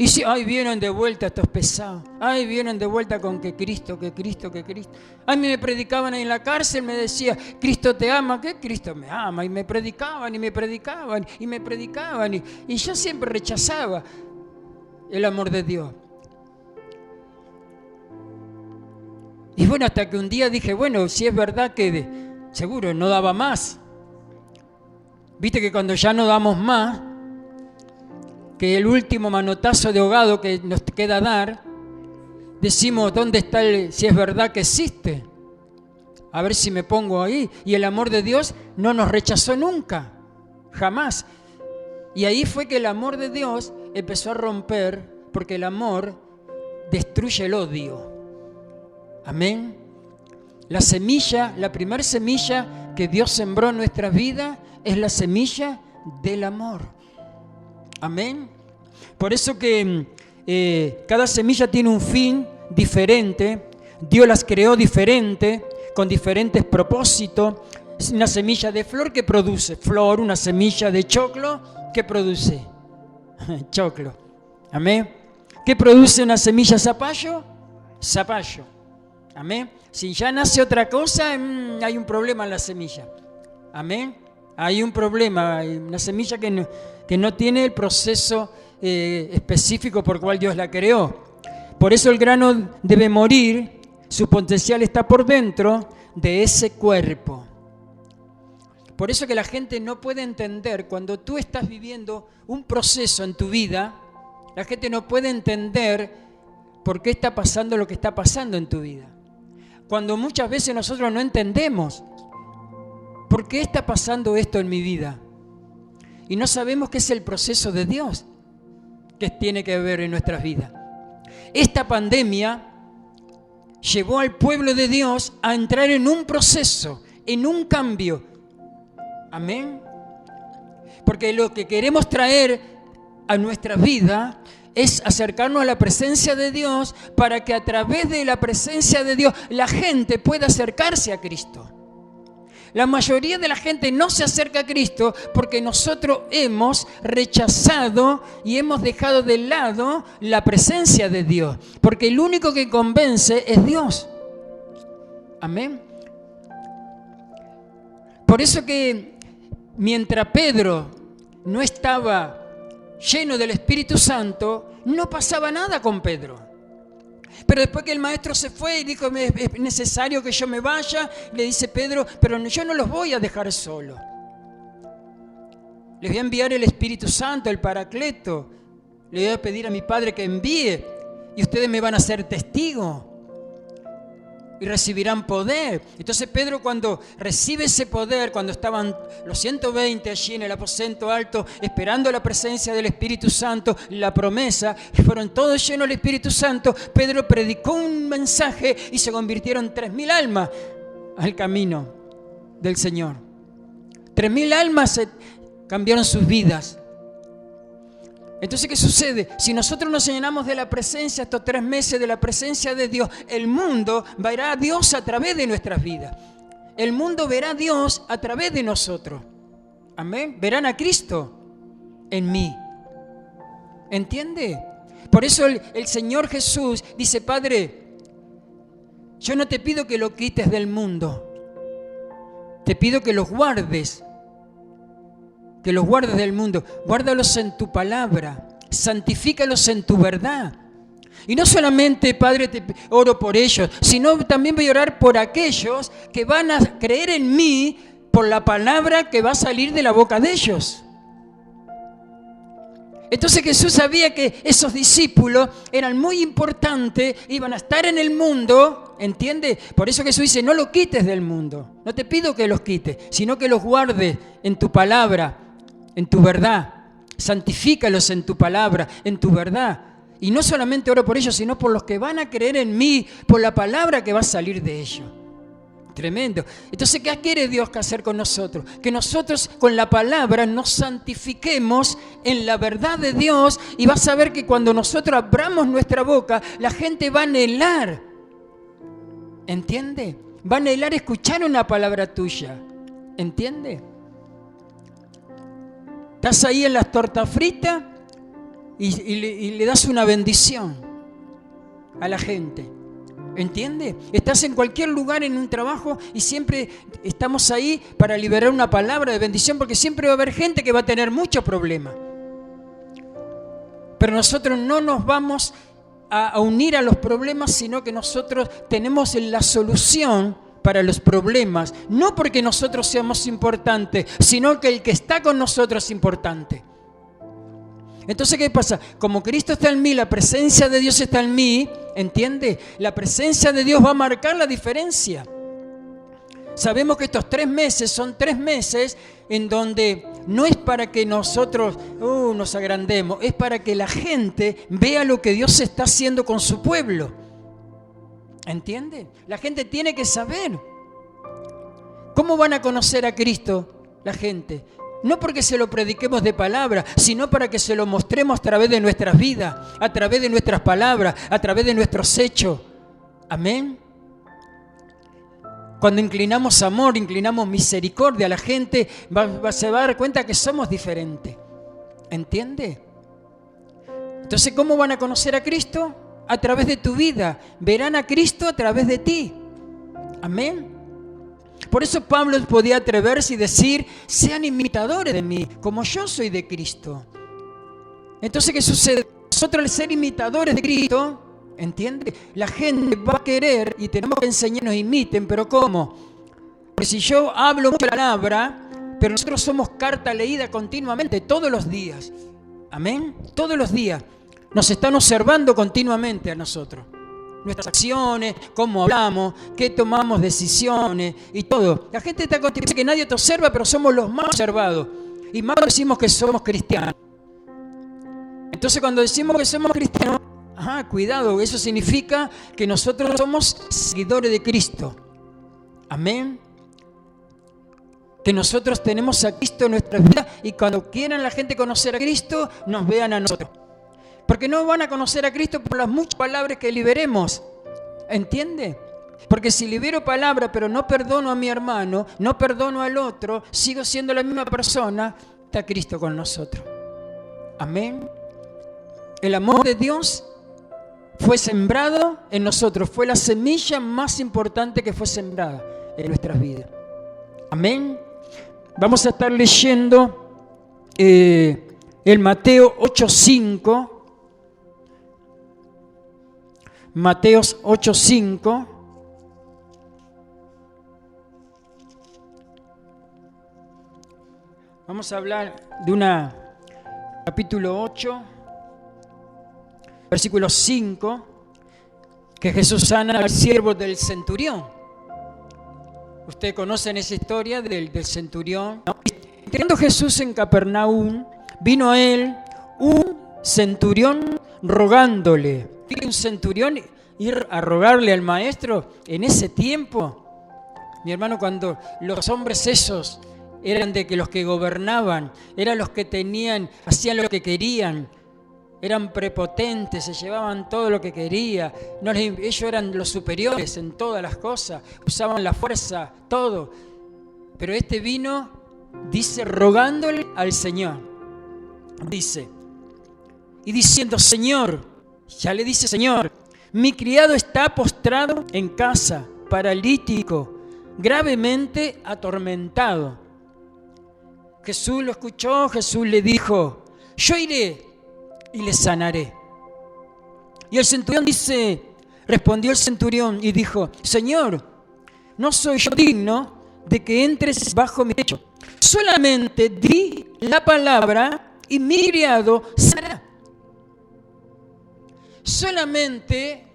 [SPEAKER 1] Y si, ay, vienen de vuelta estos pesados. Ay, vienen de vuelta con que Cristo, que Cristo, que Cristo. Ay, me predicaban ahí en la cárcel, me decía, Cristo te ama, ¿qué? Cristo me ama. Y me predicaban, y me predicaban, y me predicaban. Y yo siempre rechazaba el amor de Dios. Y bueno, hasta que un día dije, bueno, si es verdad que seguro no daba más. Viste que cuando ya no damos más, que el último manotazo de ahogado que nos queda dar, decimos, ¿dónde está si es verdad que existe? A ver si me pongo ahí. Y el amor de Dios no nos rechazó nunca, jamás. Y ahí fue que el amor de Dios empezó a romper, porque el amor destruye el odio. Amén. La semilla, la primera semilla que Dios sembró en nuestras vidas es la semilla del amor. Amén. Por eso que cada semilla tiene un fin diferente. Dios las creó diferente, con diferentes propósitos. Una semilla de flor que produce flor, una semilla de choclo que produce choclo. Amén. ¿Qué produce una semilla de zapallo? Zapallo. Amén. Si ya nace otra cosa, hay un problema en la semilla. Amén. Hay un problema, hay una semilla que no tiene el proceso específico por cual Dios la creó. Por eso el grano debe morir, su potencial está por dentro de ese cuerpo. Por eso que la gente no puede entender, cuando tú estás viviendo un proceso en tu vida, la gente no puede entender por qué está pasando lo que está pasando en tu vida. Cuando muchas veces nosotros no entendemos por qué está pasando esto en mi vida. Y no sabemos qué es el proceso de Dios que tiene que ver en nuestras vidas. Esta pandemia llevó al pueblo de Dios a entrar en un proceso, en un cambio. Amén. Porque lo que queremos traer a nuestra vida es acercarnos a la presencia de Dios para que a través de la presencia de Dios la gente pueda acercarse a Cristo. La mayoría de la gente no se acerca a Cristo porque nosotros hemos rechazado y hemos dejado de lado la presencia de Dios. Porque el único que convence es Dios. Amén. Por eso que mientras Pedro no estaba lleno del Espíritu Santo, no pasaba nada con Pedro. Pero después que el maestro se fue y dijo, es necesario que yo me vaya, le dice Pedro, pero yo no los voy a dejar solos. Les voy a enviar el Espíritu Santo, el Paracleto. Le voy a pedir a mi Padre que envíe y ustedes me van a ser testigos y recibirán poder. Entonces Pedro, cuando recibe ese poder, cuando estaban los 120 allí en el aposento alto esperando la presencia del Espíritu Santo, la promesa, y fueron todos llenos del Espíritu Santo, Pedro predicó un mensaje y se convirtieron 3.000 almas al camino del Señor. 3.000 almas cambiaron sus vidas. Entonces, ¿qué sucede? Si nosotros nos llenamos de la presencia, estos 3 meses de la presencia de Dios, el mundo verá a Dios a través de nuestras vidas. El mundo verá a Dios a través de nosotros. Amén. Verán a Cristo en mí. ¿Entiende? Por eso el Señor Jesús dice, Padre, yo no te pido que lo quites del mundo. Te pido que los guardes. Que los guardes del mundo, guárdalos en tu palabra, santifícalos en tu verdad. Y no solamente, Padre, te oro por ellos, sino también voy a orar por aquellos que van a creer en mí por la palabra que va a salir de la boca de ellos. Entonces Jesús sabía que esos discípulos eran muy importantes, iban a estar en el mundo, ¿entiendes? Por eso Jesús dice, no los quites del mundo, no te pido que los quites, sino que los guardes en tu palabra, en tu verdad, santifícalos en tu palabra, en tu verdad. Y no solamente oro por ellos, sino por los que van a creer en mí, por la palabra que va a salir de ellos. Tremendo. Entonces, ¿qué quiere Dios hacer con nosotros? Que nosotros con la palabra nos santifiquemos en la verdad de Dios, y vas a ver que cuando nosotros abramos nuestra boca, la gente va a anhelar. ¿Entiende? Va a anhelar escuchar una palabra tuya. ¿Entiende? Estás ahí en las tortas fritas y le das una bendición a la gente. ¿Entiende? Estás en cualquier lugar, en un trabajo, y siempre estamos ahí para liberar una palabra de bendición, porque siempre va a haber gente que va a tener muchos problemas. Pero nosotros no nos vamos a unir a los problemas, sino que nosotros tenemos la solución para los problemas, no porque nosotros seamos importantes, sino que el que está con nosotros es importante. Entonces, ¿qué pasa? Como Cristo está en mí, la presencia de Dios está en mí, ¿entiende? La presencia de Dios va a marcar la diferencia. Sabemos que estos 3 meses son 3 meses en donde no es para que nosotros nos agrandemos, es para que la gente vea lo que Dios está haciendo con su pueblo. ¿Entiende? La gente tiene que saber. ¿Cómo van a conocer a Cristo la gente? No porque se lo prediquemos de palabra, sino para que se lo mostremos a través de nuestras vidas, a través de nuestras palabras, a través de nuestros hechos. Amén. Cuando inclinamos amor, inclinamos misericordia, la gente se va a dar cuenta que somos diferentes. ¿Entiende? Entonces, ¿cómo van a conocer a Cristo? A través de tu vida. Verán a Cristo a través de ti. Amén. Por eso Pablo podía atreverse y decir, sean imitadores de mí, como yo soy de Cristo. Entonces, ¿qué sucede? Nosotros al ser imitadores de Cristo, ¿entiende? La gente va a querer y tenemos que enseñarnos imiten, pero ¿cómo? Porque si yo hablo mucha palabra, pero nosotros somos carta leída continuamente, todos los días. Amén. Todos los días. Nos están observando continuamente a nosotros. Nuestras acciones, cómo hablamos, qué tomamos decisiones y todo. La gente está contigo, dice que nadie te observa, pero somos los más observados. Y más decimos que somos cristianos. Entonces cuando decimos que somos cristianos, cuidado, eso significa que nosotros somos seguidores de Cristo. Amén. Que nosotros tenemos a Cristo en nuestras vidas y cuando quieran la gente conocer a Cristo, nos vean a nosotros. Porque no van a conocer a Cristo por las muchas palabras que liberemos. ¿Entiende? Porque si libero palabra pero no perdono a mi hermano, no perdono al otro, sigo siendo la misma persona, está Cristo con nosotros. Amén. El amor de Dios fue sembrado en nosotros. Fue la semilla más importante que fue sembrada en nuestras vidas. Amén. Vamos a estar leyendo el Mateo 8:5. Mateos 8:5. Vamos a hablar de capítulo 8, versículo 5, que Jesús sana al siervo del centurión. Ustedes conocen esa historia del centurión. Entrando Jesús en Capernaum, vino a él un centurión rogándole. Un centurión ir a rogarle al maestro en ese tiempo, mi hermano, cuando los hombres esos eran de que los que gobernaban, eran los que hacían lo que querían, eran prepotentes, se llevaban todo lo que quería, ellos eran los superiores en todas las cosas, usaban la fuerza, todo. Pero este vino, dice, rogándole al Señor, dice, y diciendo, Señor, ya le dice, Señor, mi criado está postrado en casa, paralítico, gravemente atormentado. Jesús lo escuchó, Jesús le dijo, yo iré y le sanaré. Y el centurión respondió el centurión y dijo, Señor, no soy yo digno de que entres bajo mi techo. Solamente di la palabra y mi criado sanará. Solamente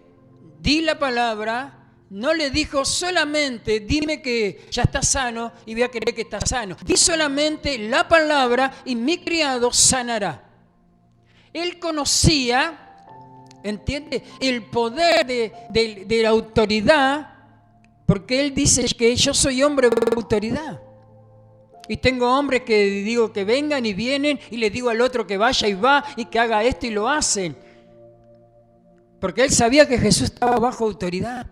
[SPEAKER 1] di la palabra, no le dijo solamente dime que ya está sano y voy a creer que está sano. Di solamente la palabra y mi criado sanará. Él conocía, ¿entiende?, el poder de la autoridad, porque él dice que yo soy hombre de autoridad. Y tengo hombres que digo que vengan y vienen y le digo al otro que vaya y va y que haga esto y lo hacen. Porque él sabía que Jesús estaba bajo autoridad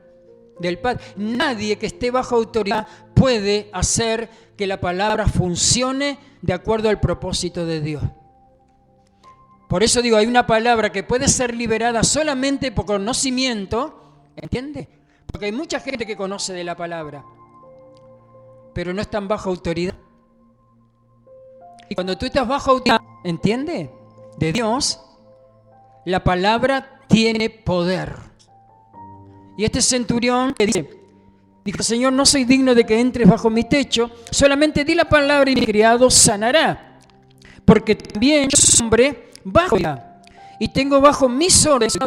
[SPEAKER 1] del Padre. Nadie que esté bajo autoridad puede hacer que la palabra funcione de acuerdo al propósito de Dios. Por eso digo, hay una palabra que puede ser liberada solamente por conocimiento, ¿entiendes? Porque hay mucha gente que conoce de la palabra, pero no están bajo autoridad. Y cuando tú estás bajo autoridad, ¿entiendes?, de Dios, la palabra tiene poder. Y este centurión le dijo, Señor, no soy digno de que entres bajo mi techo, solamente di la palabra y mi criado sanará. Porque también yo soy hombre bajo ella, y tengo bajo mis órdenes,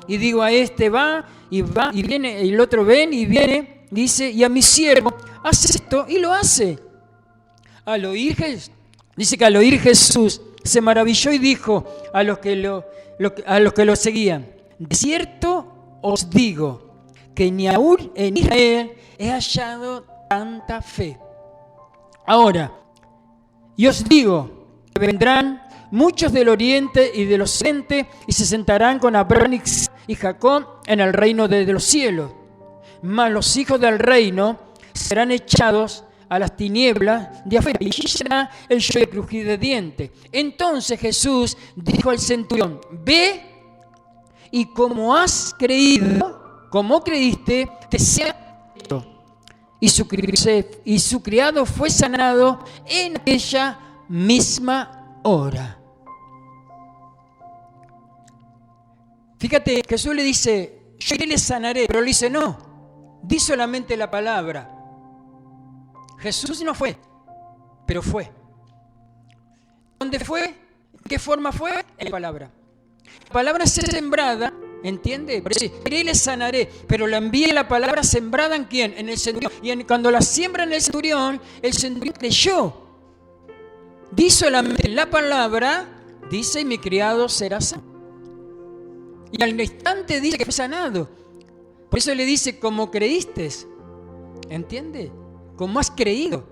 [SPEAKER 1] y digo a este va, y viene, y el otro ven, y viene, dice, y a mi siervo, hace esto, y lo hace. Dice que al oír Jesús se maravilló y dijo a los que lo seguían, de cierto os digo, que ni aún en Israel he hallado tanta fe. Ahora, y os digo que vendrán muchos del oriente y del occidente y se sentarán con Abraham y Jacob en el reino de los cielos. Mas los hijos del reino serán echados a las tinieblas de afuera, y allí será el llanto y el crujir de dientes. Entonces Jesús dijo al centurión, ve y como has creído, como creíste, te sea hecho. Y su criado fue sanado en aquella misma hora. Fíjate, Jesús le dice, yo le sanaré, pero le dice, no, di solamente la palabra. Jesús no fue, pero fue. ¿Dónde fue? ¿En qué forma fue? En la palabra. La palabra es sembrada, ¿entiende? Por eso, iré y le sanaré, pero la envié la palabra sembrada ¿en quién? En el centurión. Y cuando la siembra en el centurión creyó. Di solamente la palabra, dice, y mi criado será sano. Y al instante dice que fue sanado. Por eso le dice, como creíste, ¿entiende? Como has creído.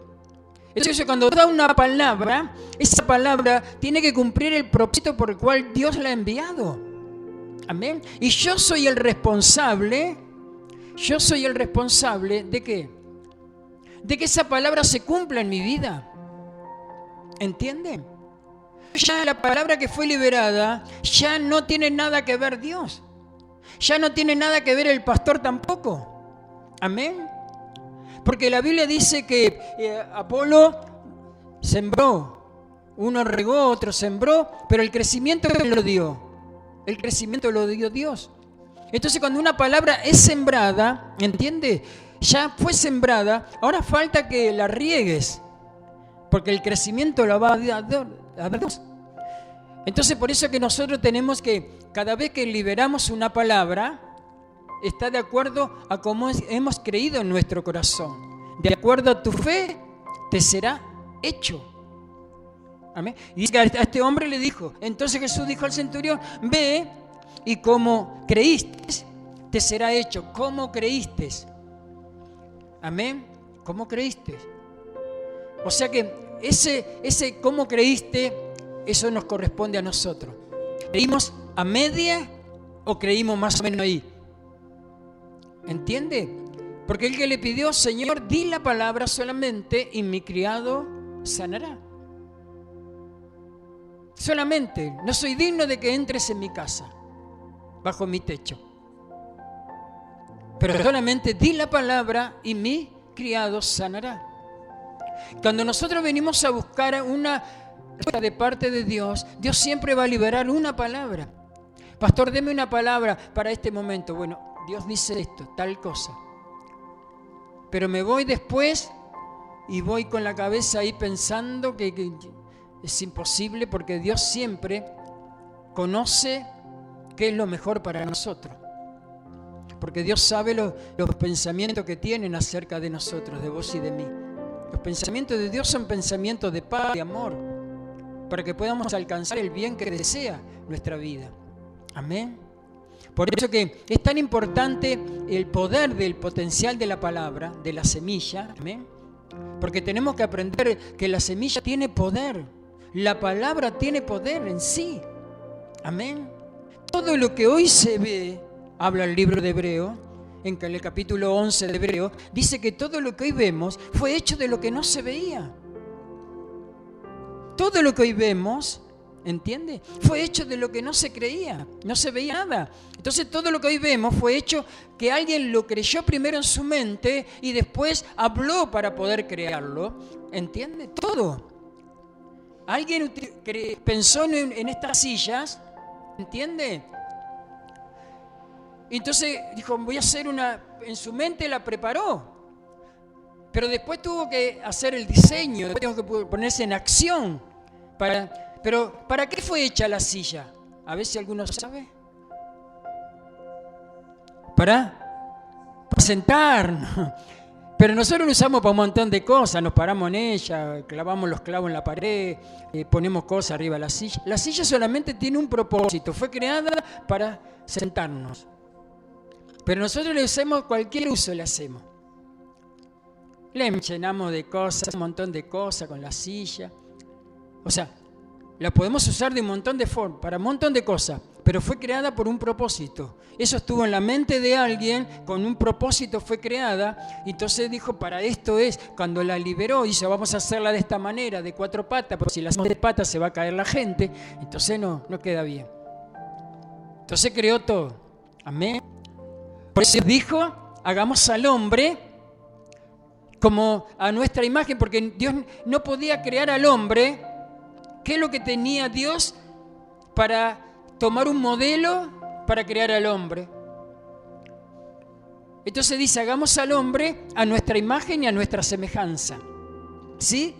[SPEAKER 1] Entonces cuando da una palabra, esa palabra tiene que cumplir el propósito por el cual Dios la ha enviado. Amén. Y yo soy el responsable ¿de qué? De que esa palabra se cumpla en mi vida. ¿Entienden? Ya la palabra que fue liberada, ya no tiene nada que ver Dios. Ya no tiene nada que ver el pastor tampoco. Amén. Porque la Biblia dice que Apolo sembró, uno regó, otro sembró, pero el crecimiento lo dio. El crecimiento lo dio Dios. Entonces cuando una palabra es sembrada, ¿entiende? Ya fue sembrada, ahora falta que la riegues, porque el crecimiento lo va a dar Dios. Entonces por eso que nosotros tenemos que, cada vez que liberamos una palabra, está de acuerdo a cómo hemos creído en nuestro corazón. De acuerdo a tu fe, te será hecho. Amén. Y dice que a este hombre le dijo, entonces Jesús dijo al centurión, ve y como creíste, te será hecho. ¿Cómo creíste? Amén. ¿Cómo creíste? O sea que ese cómo creíste, eso nos corresponde a nosotros. ¿Creímos a media o creímos más o menos ahí? ¿Entiende? Porque el que le pidió, Señor, di la palabra solamente y mi criado sanará. Solamente, no soy digno de que entres en mi casa, bajo mi techo. Pero solamente di la palabra y mi criado sanará. Cuando nosotros venimos a buscar una respuesta de parte de Dios, Dios siempre va a liberar una palabra. Pastor, deme una palabra para este momento. Bueno, Dios dice esto, tal cosa. Pero me voy después y voy con la cabeza ahí pensando que es imposible, porque Dios siempre conoce qué es lo mejor para nosotros. Porque Dios sabe los pensamientos que tienen acerca de nosotros, de vos y de mí. Los pensamientos de Dios son pensamientos de paz, de amor, para que podamos alcanzar el bien que desea nuestra vida. Amén. Por eso que es tan importante el poder del potencial de la palabra, de la semilla. Amén. Porque tenemos que aprender que la semilla tiene poder. La palabra tiene poder en sí. Amén. Todo lo que hoy se ve, habla el libro de Hebreo, en el capítulo 11 de Hebreo, dice que todo lo que hoy vemos fue hecho de lo que no se veía. Todo lo que hoy vemos, ¿entiende? Fue hecho de lo que no se creía, no se veía nada. Entonces todo lo que hoy vemos fue hecho que alguien lo creyó primero en su mente y después habló para poder crearlo. ¿Entiende? Todo. Alguien pensó en estas sillas, ¿entiende? Entonces dijo, voy a hacer en su mente la preparó. Pero después tuvo que hacer el diseño, después tuvo que ponerse en acción. Pero ¿para qué fue hecha la silla? A ver si alguno sabe. Para sentarnos. Pero nosotros lo usamos para un montón de cosas. Nos paramos en ella, clavamos los clavos en la pared, ponemos cosas arriba de la silla. La silla solamente tiene un propósito. Fue creada para sentarnos. Pero nosotros le hacemos cualquier uso, le hacemos. Le llenamos de cosas, un montón de cosas con la silla. O sea, la podemos usar de un montón de formas, para un montón de cosas, pero fue creada por un propósito. Eso estuvo en la mente de alguien, con un propósito fue creada, y entonces dijo, para esto es, cuando la liberó, dice, vamos a hacerla de esta manera, de 4 patas, porque si la hacemos de patas se va a caer la gente, entonces no queda bien. Entonces creó todo. Amén. Por eso dijo, hagamos al hombre como a nuestra imagen, porque Dios no podía crear al hombre. ¿Qué es lo que tenía Dios para tomar un modelo para crear al hombre? Entonces dice, hagamos al hombre a nuestra imagen y a nuestra semejanza. ¿Sí?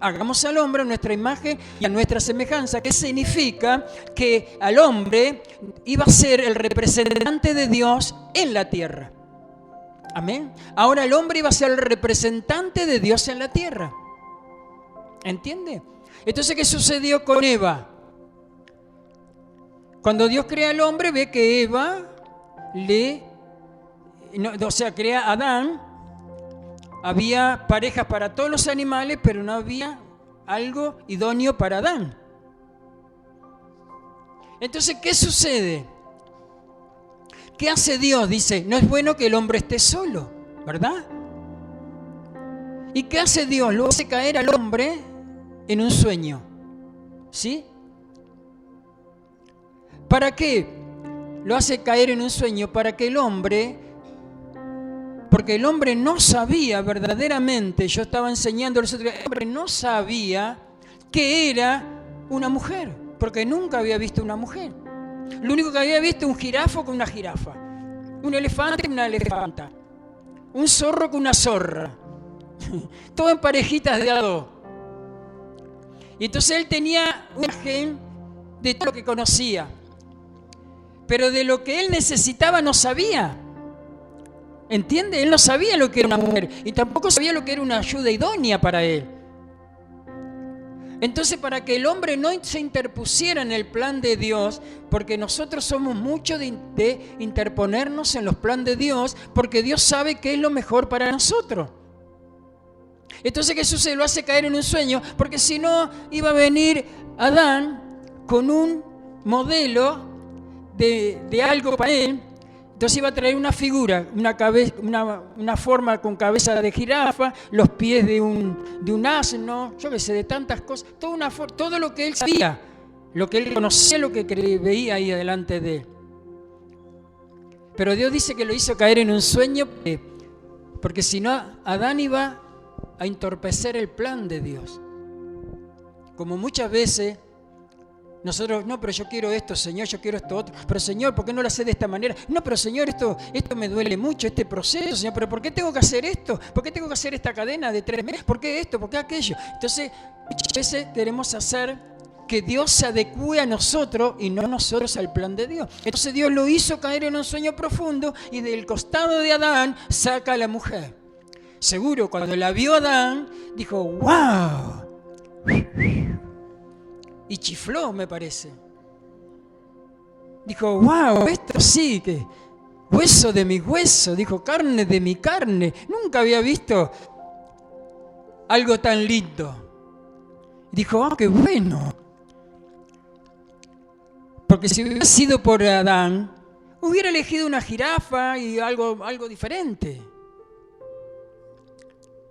[SPEAKER 1] Hagamos al hombre a nuestra imagen y a nuestra semejanza. ¿Qué significa? Que al hombre iba a ser el representante de Dios en la tierra. Amén. Ahora el hombre iba a ser el representante de Dios en la tierra. ¿Entiende? Entonces, ¿qué sucedió con Eva? Cuando Dios crea al hombre, ve que Eva crea a Adán. Había parejas para todos los animales, pero no había algo idóneo para Adán. Entonces, ¿qué sucede? ¿Qué hace Dios? Dice, no es bueno que el hombre esté solo, ¿verdad? ¿Y qué hace Dios? Lo hace caer al hombre en un sueño. ¿Sí? ¿Para qué? Lo hace caer en un sueño para que el hombre, porque el hombre no sabía verdaderamente, yo estaba enseñando a los otros, el hombre no sabía que era una mujer, porque nunca había visto una mujer. Lo único que había visto es un jirafo con una jirafa, un elefante con una elefanta, un zorro con una zorra, todo en parejitas de a dos. Y entonces él tenía una imagen de todo lo que conocía, pero de lo que él necesitaba no sabía. ¿Entiende? Él no sabía lo que era una mujer y tampoco sabía lo que era una ayuda idónea para él. Entonces, para que el hombre no se interpusiera en el plan de Dios, porque nosotros somos mucho de interponernos en los planes de Dios, porque Dios sabe qué es lo mejor para nosotros. Entonces, ¿qué sucede? Lo hace caer en un sueño, porque si no, iba a venir Adán con un modelo de algo para él. Entonces iba a traer una figura, una forma con cabeza de jirafa, los pies de un asno, yo qué sé, de tantas cosas, todo lo que él sabía, lo que él conocía, lo que veía ahí delante de él. Pero Dios dice que lo hizo caer en un sueño, porque si no, Adán iba a entorpecer el plan de Dios. Como muchas veces nosotros, no, pero yo quiero esto, Señor, yo quiero esto otro. Pero Señor, ¿por qué no lo haces de esta manera? No, pero Señor, esto me duele mucho, este proceso, Señor. ¿Pero por qué tengo que hacer esto? ¿Por qué tengo que hacer esta cadena de 3 meses? ¿Por qué esto? ¿Por qué aquello? Entonces, muchas veces queremos hacer que Dios se adecue a nosotros y no nosotros al plan de Dios. Entonces Dios lo hizo caer en un sueño profundo y del costado de Adán saca a la mujer. Seguro, cuando la vio Adán, dijo, ¡wow! Y chifló, me parece. Dijo, wow, esto sí, que hueso de mi hueso. Dijo, carne de mi carne. Nunca había visto algo tan lindo. Dijo, qué bueno. Porque si hubiera sido por Adán, hubiera elegido una jirafa y algo diferente.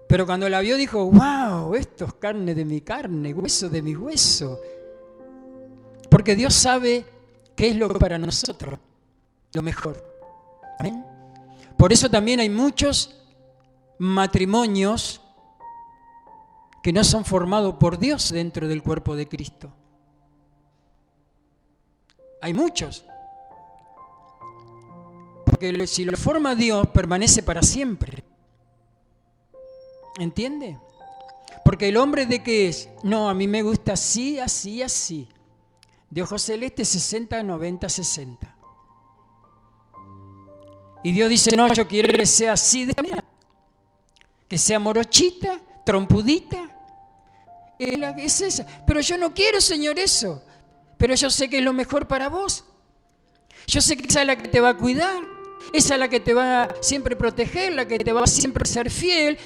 [SPEAKER 1] Pero cuando la vio dijo, wow, esto es carne de mi carne, hueso de mi hueso. Porque Dios sabe qué es lo que para nosotros lo mejor. ¿Amén? Por eso también hay muchos matrimonios que no son formados por Dios dentro del cuerpo de Cristo. Hay muchos. Porque si lo forma Dios, permanece para siempre. ¿Entiende? Porque el hombre, ¿de qué es? No, a mí me gusta así, así, así. De ojos celestes 60, 90, 60. Y Dios dice, no, yo quiero que sea así de manera. Que sea morochita, trompudita. Es esa. Pero yo no quiero, Señor, eso. Pero yo sé que es lo mejor para vos. Yo sé que esa es la que te va a cuidar. Esa es la que te va a siempre proteger, la que te va a siempre ser fiel.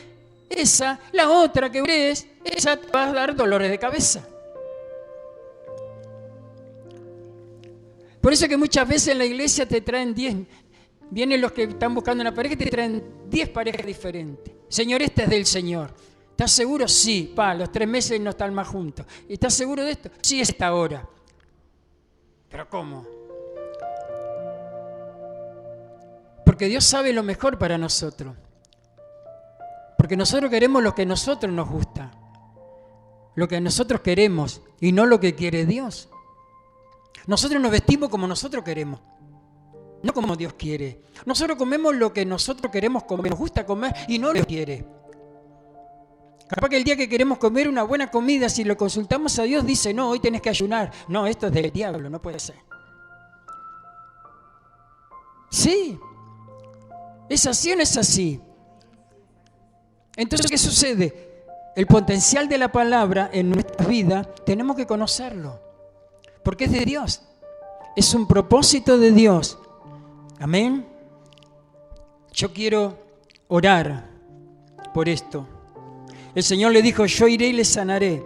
[SPEAKER 1] Esa, la otra que ves, esa te va a dar dolores de cabeza. Por eso que muchas veces en la iglesia te traen 10, vienen los que están buscando una pareja y te traen 10 parejas diferentes. Señor, esta es del Señor. ¿Estás seguro? Sí. Los 3 meses no están más juntos. ¿Estás seguro de esto? Sí, es esta hora. ¿Pero cómo? Porque Dios sabe lo mejor para nosotros. Porque nosotros queremos lo que a nosotros nos gusta. Lo que nosotros queremos y no lo que quiere Dios. Nosotros nos vestimos como nosotros queremos, no como Dios quiere. Nosotros comemos lo que nosotros queremos comer, nos gusta comer y no lo que quiere. Capaz que el día que queremos comer una buena comida, si lo consultamos a Dios, dice, no, hoy tenés que ayunar. No, esto es del diablo, no puede ser. Sí, ¿es así o no es así? Entonces, ¿qué sucede? El potencial de la palabra en nuestra vida tenemos que conocerlo, porque es de Dios, es un propósito de Dios. Amén. Yo quiero orar por esto. El Señor le dijo, yo iré y les sanaré.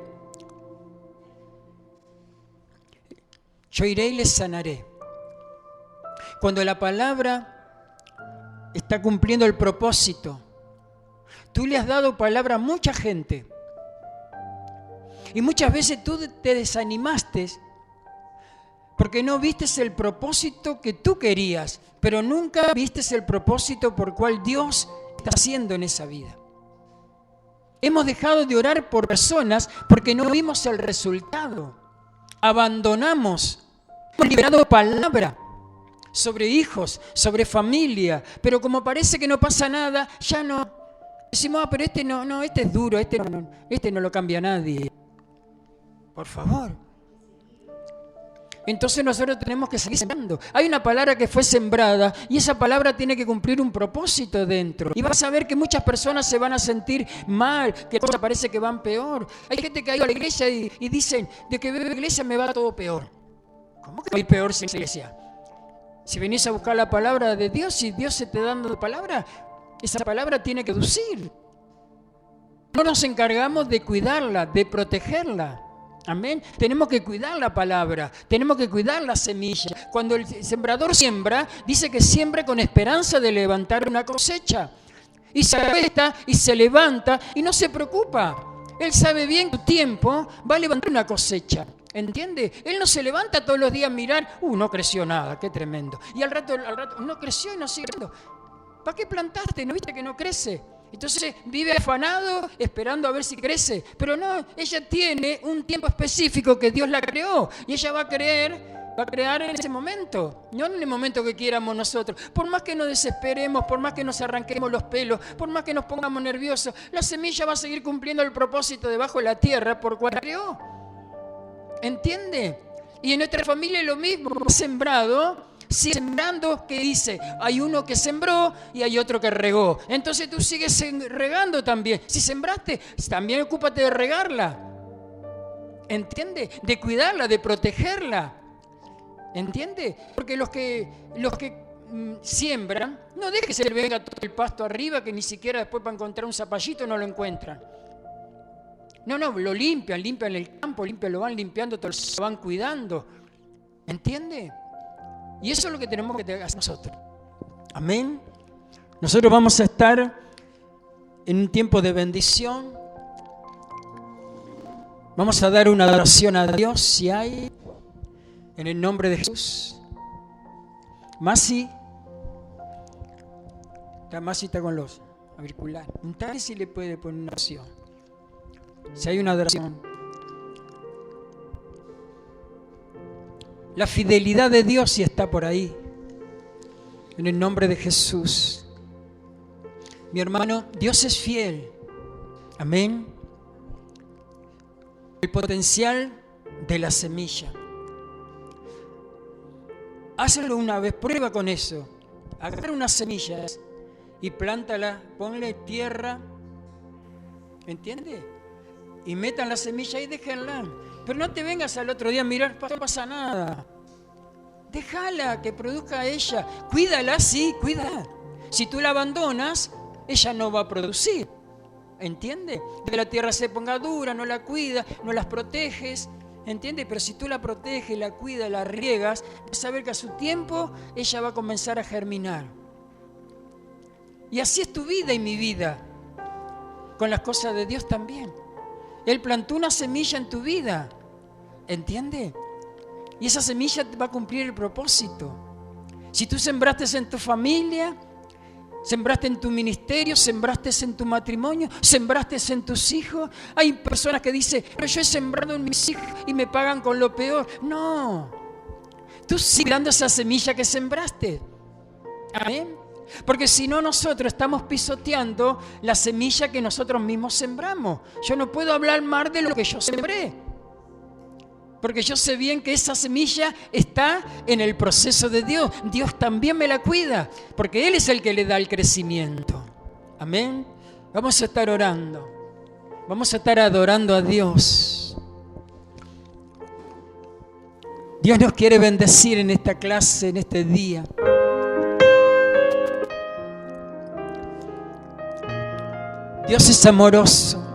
[SPEAKER 1] Yo iré y les sanaré. Cuando la palabra está cumpliendo el propósito, tú le has dado palabra a mucha gente. Y muchas veces tú te desanimaste porque no vistes el propósito que tú querías, pero nunca vistes el propósito por cual Dios está haciendo en esa vida. Hemos dejado de orar por personas porque no vimos el resultado. Abandonamos. Hemos liberado palabra sobre hijos, sobre familia, pero como parece que no pasa nada, ya no. Decimos, pero este no, este es duro, este no lo cambia nadie. Por favor. Entonces nosotros tenemos que seguir sembrando. Hay una palabra que fue sembrada y esa palabra tiene que cumplir un propósito dentro. Y vas a ver que muchas personas se van a sentir mal, que las cosas parece que van peor. Hay gente que ha ido a la iglesia y dicen, de que veo la iglesia me va todo peor. ¿Cómo que va a ir peor sin la iglesia? Si venís a buscar la palabra de Dios, si Dios se te da dando palabra, esa palabra tiene que lucir. No nos encargamos de cuidarla, de protegerla. Amén. Tenemos que cuidar la palabra, tenemos que cuidar la semilla. Cuando el sembrador siembra, dice que siembra con esperanza de levantar una cosecha. Y se acuesta y se levanta y no se preocupa. Él sabe bien que su tiempo va a levantar una cosecha. ¿Entiende? Él no se levanta todos los días a mirar, no creció nada, qué tremendo. Y al rato no creció y no sigue creciendo. ¿Para qué plantaste? ¿No viste que no crece? Entonces vive afanado esperando a ver si crece. Pero no, ella tiene un tiempo específico que Dios la creó. Y ella va a crear en ese momento. No en el momento que quieramos nosotros. Por más que nos desesperemos, por más que nos arranquemos los pelos, por más que nos pongamos nerviosos, la semilla va a seguir cumpliendo el propósito debajo de la tierra por cual la creó. ¿Entiende? Y en nuestra familia es lo mismo. Sembrado, sigue sembrando, que dice, hay uno que sembró y hay otro que regó. Entonces tú sigues regando también. Si sembraste, también ocúpate de regarla. ¿Entiende? De cuidarla, de protegerla. ¿Entiende? Porque los que siembran, no dejes que se le venga todo el pasto arriba, que ni siquiera después para encontrar un zapallito no lo encuentran. No, lo limpian el campo, lo van limpiando, lo van cuidando. ¿Entiende? Y eso es lo que tenemos que hacer nosotros. Amén. Nosotros vamos a estar en un tiempo de bendición. Vamos a dar una adoración a Dios, si hay, en el nombre de Jesús. Masi está con los auriculares. Un tal si le puede poner una oración. Si hay una adoración. La fidelidad de Dios si está por ahí. en el nombre de Jesús. Mi hermano, Dios es fiel. Amén. El potencial de la semilla. Hazlo una vez, prueba con eso. Agarra unas semillas y plántalas, ponle tierra, ¿entiendes? Y metan la semilla y déjenla. Pero no te vengas al otro día a mirar, no pasa nada. Déjala que produzca ella. Cuídala, sí, cuídala. Si tú la abandonas, ella no va a producir. ¿Entiendes? Que la tierra se ponga dura, no la cuidas, no las proteges. ¿Entiendes? Pero si tú la proteges, la cuidas, la riegas, vas a ver que a su tiempo ella va a comenzar a germinar. Y así es tu vida y mi vida. Con las cosas de Dios también. Él plantó una semilla en tu vida. ¿Entiendes? Y esa semilla va a cumplir el propósito. Si tú sembraste en tu familia, sembraste en tu ministerio, sembraste en tu matrimonio, sembraste en tus hijos. Hay personas que dicen, pero yo he sembrado en mis hijos y me pagan con lo peor. No. Tú sigues dando esa semilla que sembraste. Amén. Porque si no, nosotros estamos pisoteando la semilla que nosotros mismos sembramos. Yo no puedo hablar mal de lo que yo sembré. Porque yo sé bien que esa semilla está en el proceso de Dios. Dios también me la cuida, porque Él es el que le da el crecimiento. Amén. Vamos a estar orando. Vamos a estar adorando a Dios. Dios nos quiere bendecir en esta clase, en este día. Dios es amoroso.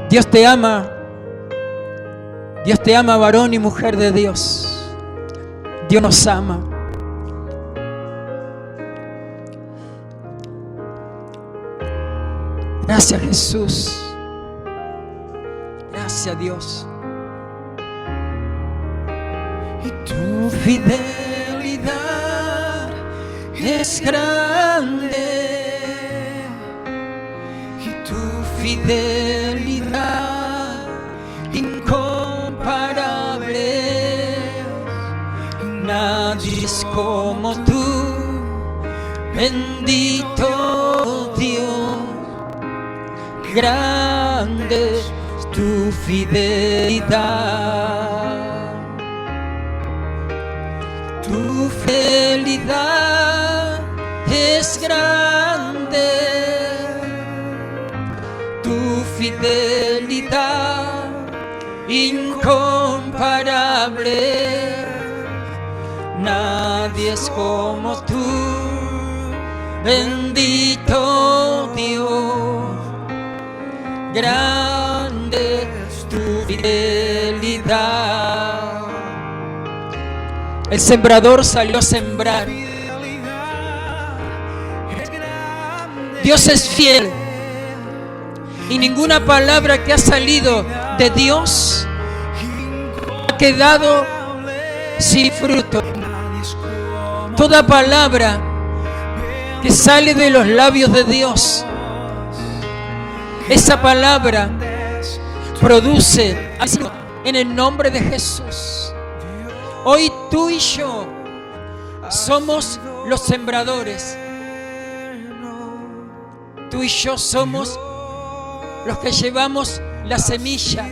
[SPEAKER 1] Dios te ama. Dios te ama, varón y mujer de Dios. Dios nos ama. Gracias, Jesús. Gracias, Dios. Y tu fidelidad es grande. Y tu fidelidad incomparable. Nadie es como tú, bendito Dios. Grande es tu fidelidad. Tu fidelidad es grande. Tu fidelidad incomparable. Nadie es como tú, bendito Dios. Grande es tu fidelidad. El sembrador salió a sembrar. Dios es fiel. Y ninguna palabra que ha salido de Dios ha quedado sin fruto. Toda palabra que sale de los labios de Dios, esa palabra produce en el nombre de Jesús. Hoy tú y yo somos los sembradores. Tú y yo somos los que llevamos la semilla,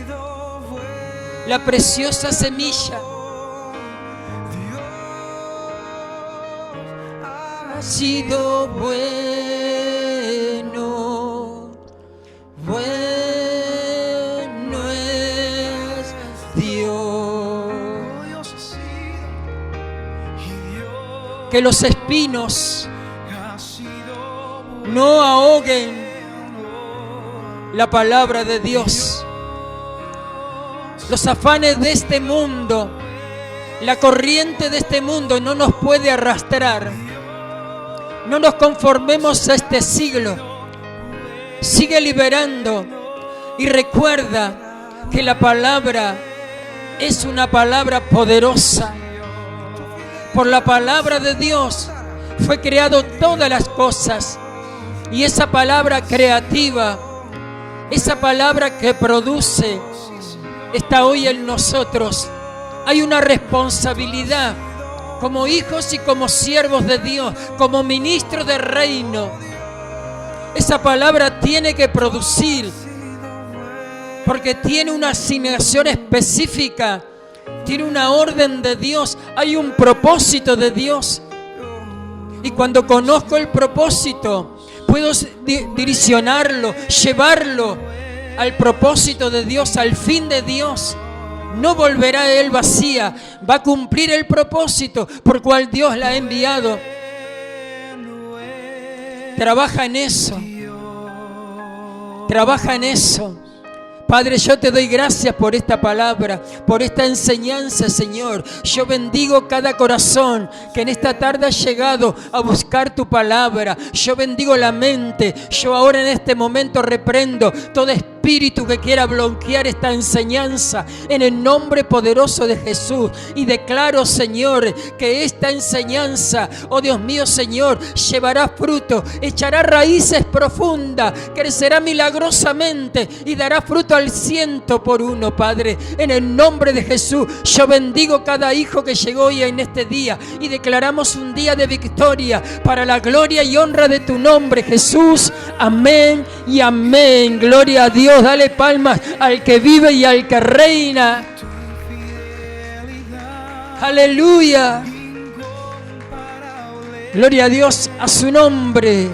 [SPEAKER 1] la preciosa semilla. Ha sido bueno, bueno es Dios. Que los espinos no ahoguen la palabra de Dios. Los afanes de este mundo, la corriente de este mundo no nos puede arrastrar. No nos conformemos a este siglo. Sigue liberando y recuerda que la palabra es una palabra poderosa. Por la palabra de Dios fue creado todas las cosas. Y esa palabra creativa, esa palabra que produce está hoy en nosotros. Hay una responsabilidad como hijos y como siervos de Dios, como ministros del reino. Esa palabra tiene que producir, porque tiene una asignación específica, tiene una orden de Dios, hay un propósito de Dios. Y cuando conozco el propósito, puedo direccionarlo, llevarlo al propósito de Dios, al fin de Dios. No volverá a Él vacía, va a cumplir el propósito por cual Dios la ha enviado. Trabaja en eso. Trabaja en eso. Padre, yo te doy gracias por esta palabra, por esta enseñanza, Señor. Yo bendigo cada corazón que en esta tarde ha llegado a buscar tu palabra. Yo bendigo la mente. Yo ahora en este momento reprendo todo espíritu que quiera bloquear esta enseñanza en el nombre poderoso de Jesús. Y declaro, Señor, que esta enseñanza, oh Dios mío, Señor, llevará fruto, echará raíces profundas, crecerá milagrosamente y dará fruto al 100%, Padre. En el nombre de Jesús, yo bendigo cada hijo que llegó hoy en este día y declaramos un día de victoria para la gloria y honra de tu nombre, Jesús. Amén y amén. Gloria a Dios. Dale palmas al que vive y al que reina. Aleluya. Gloria a Dios, a su nombre.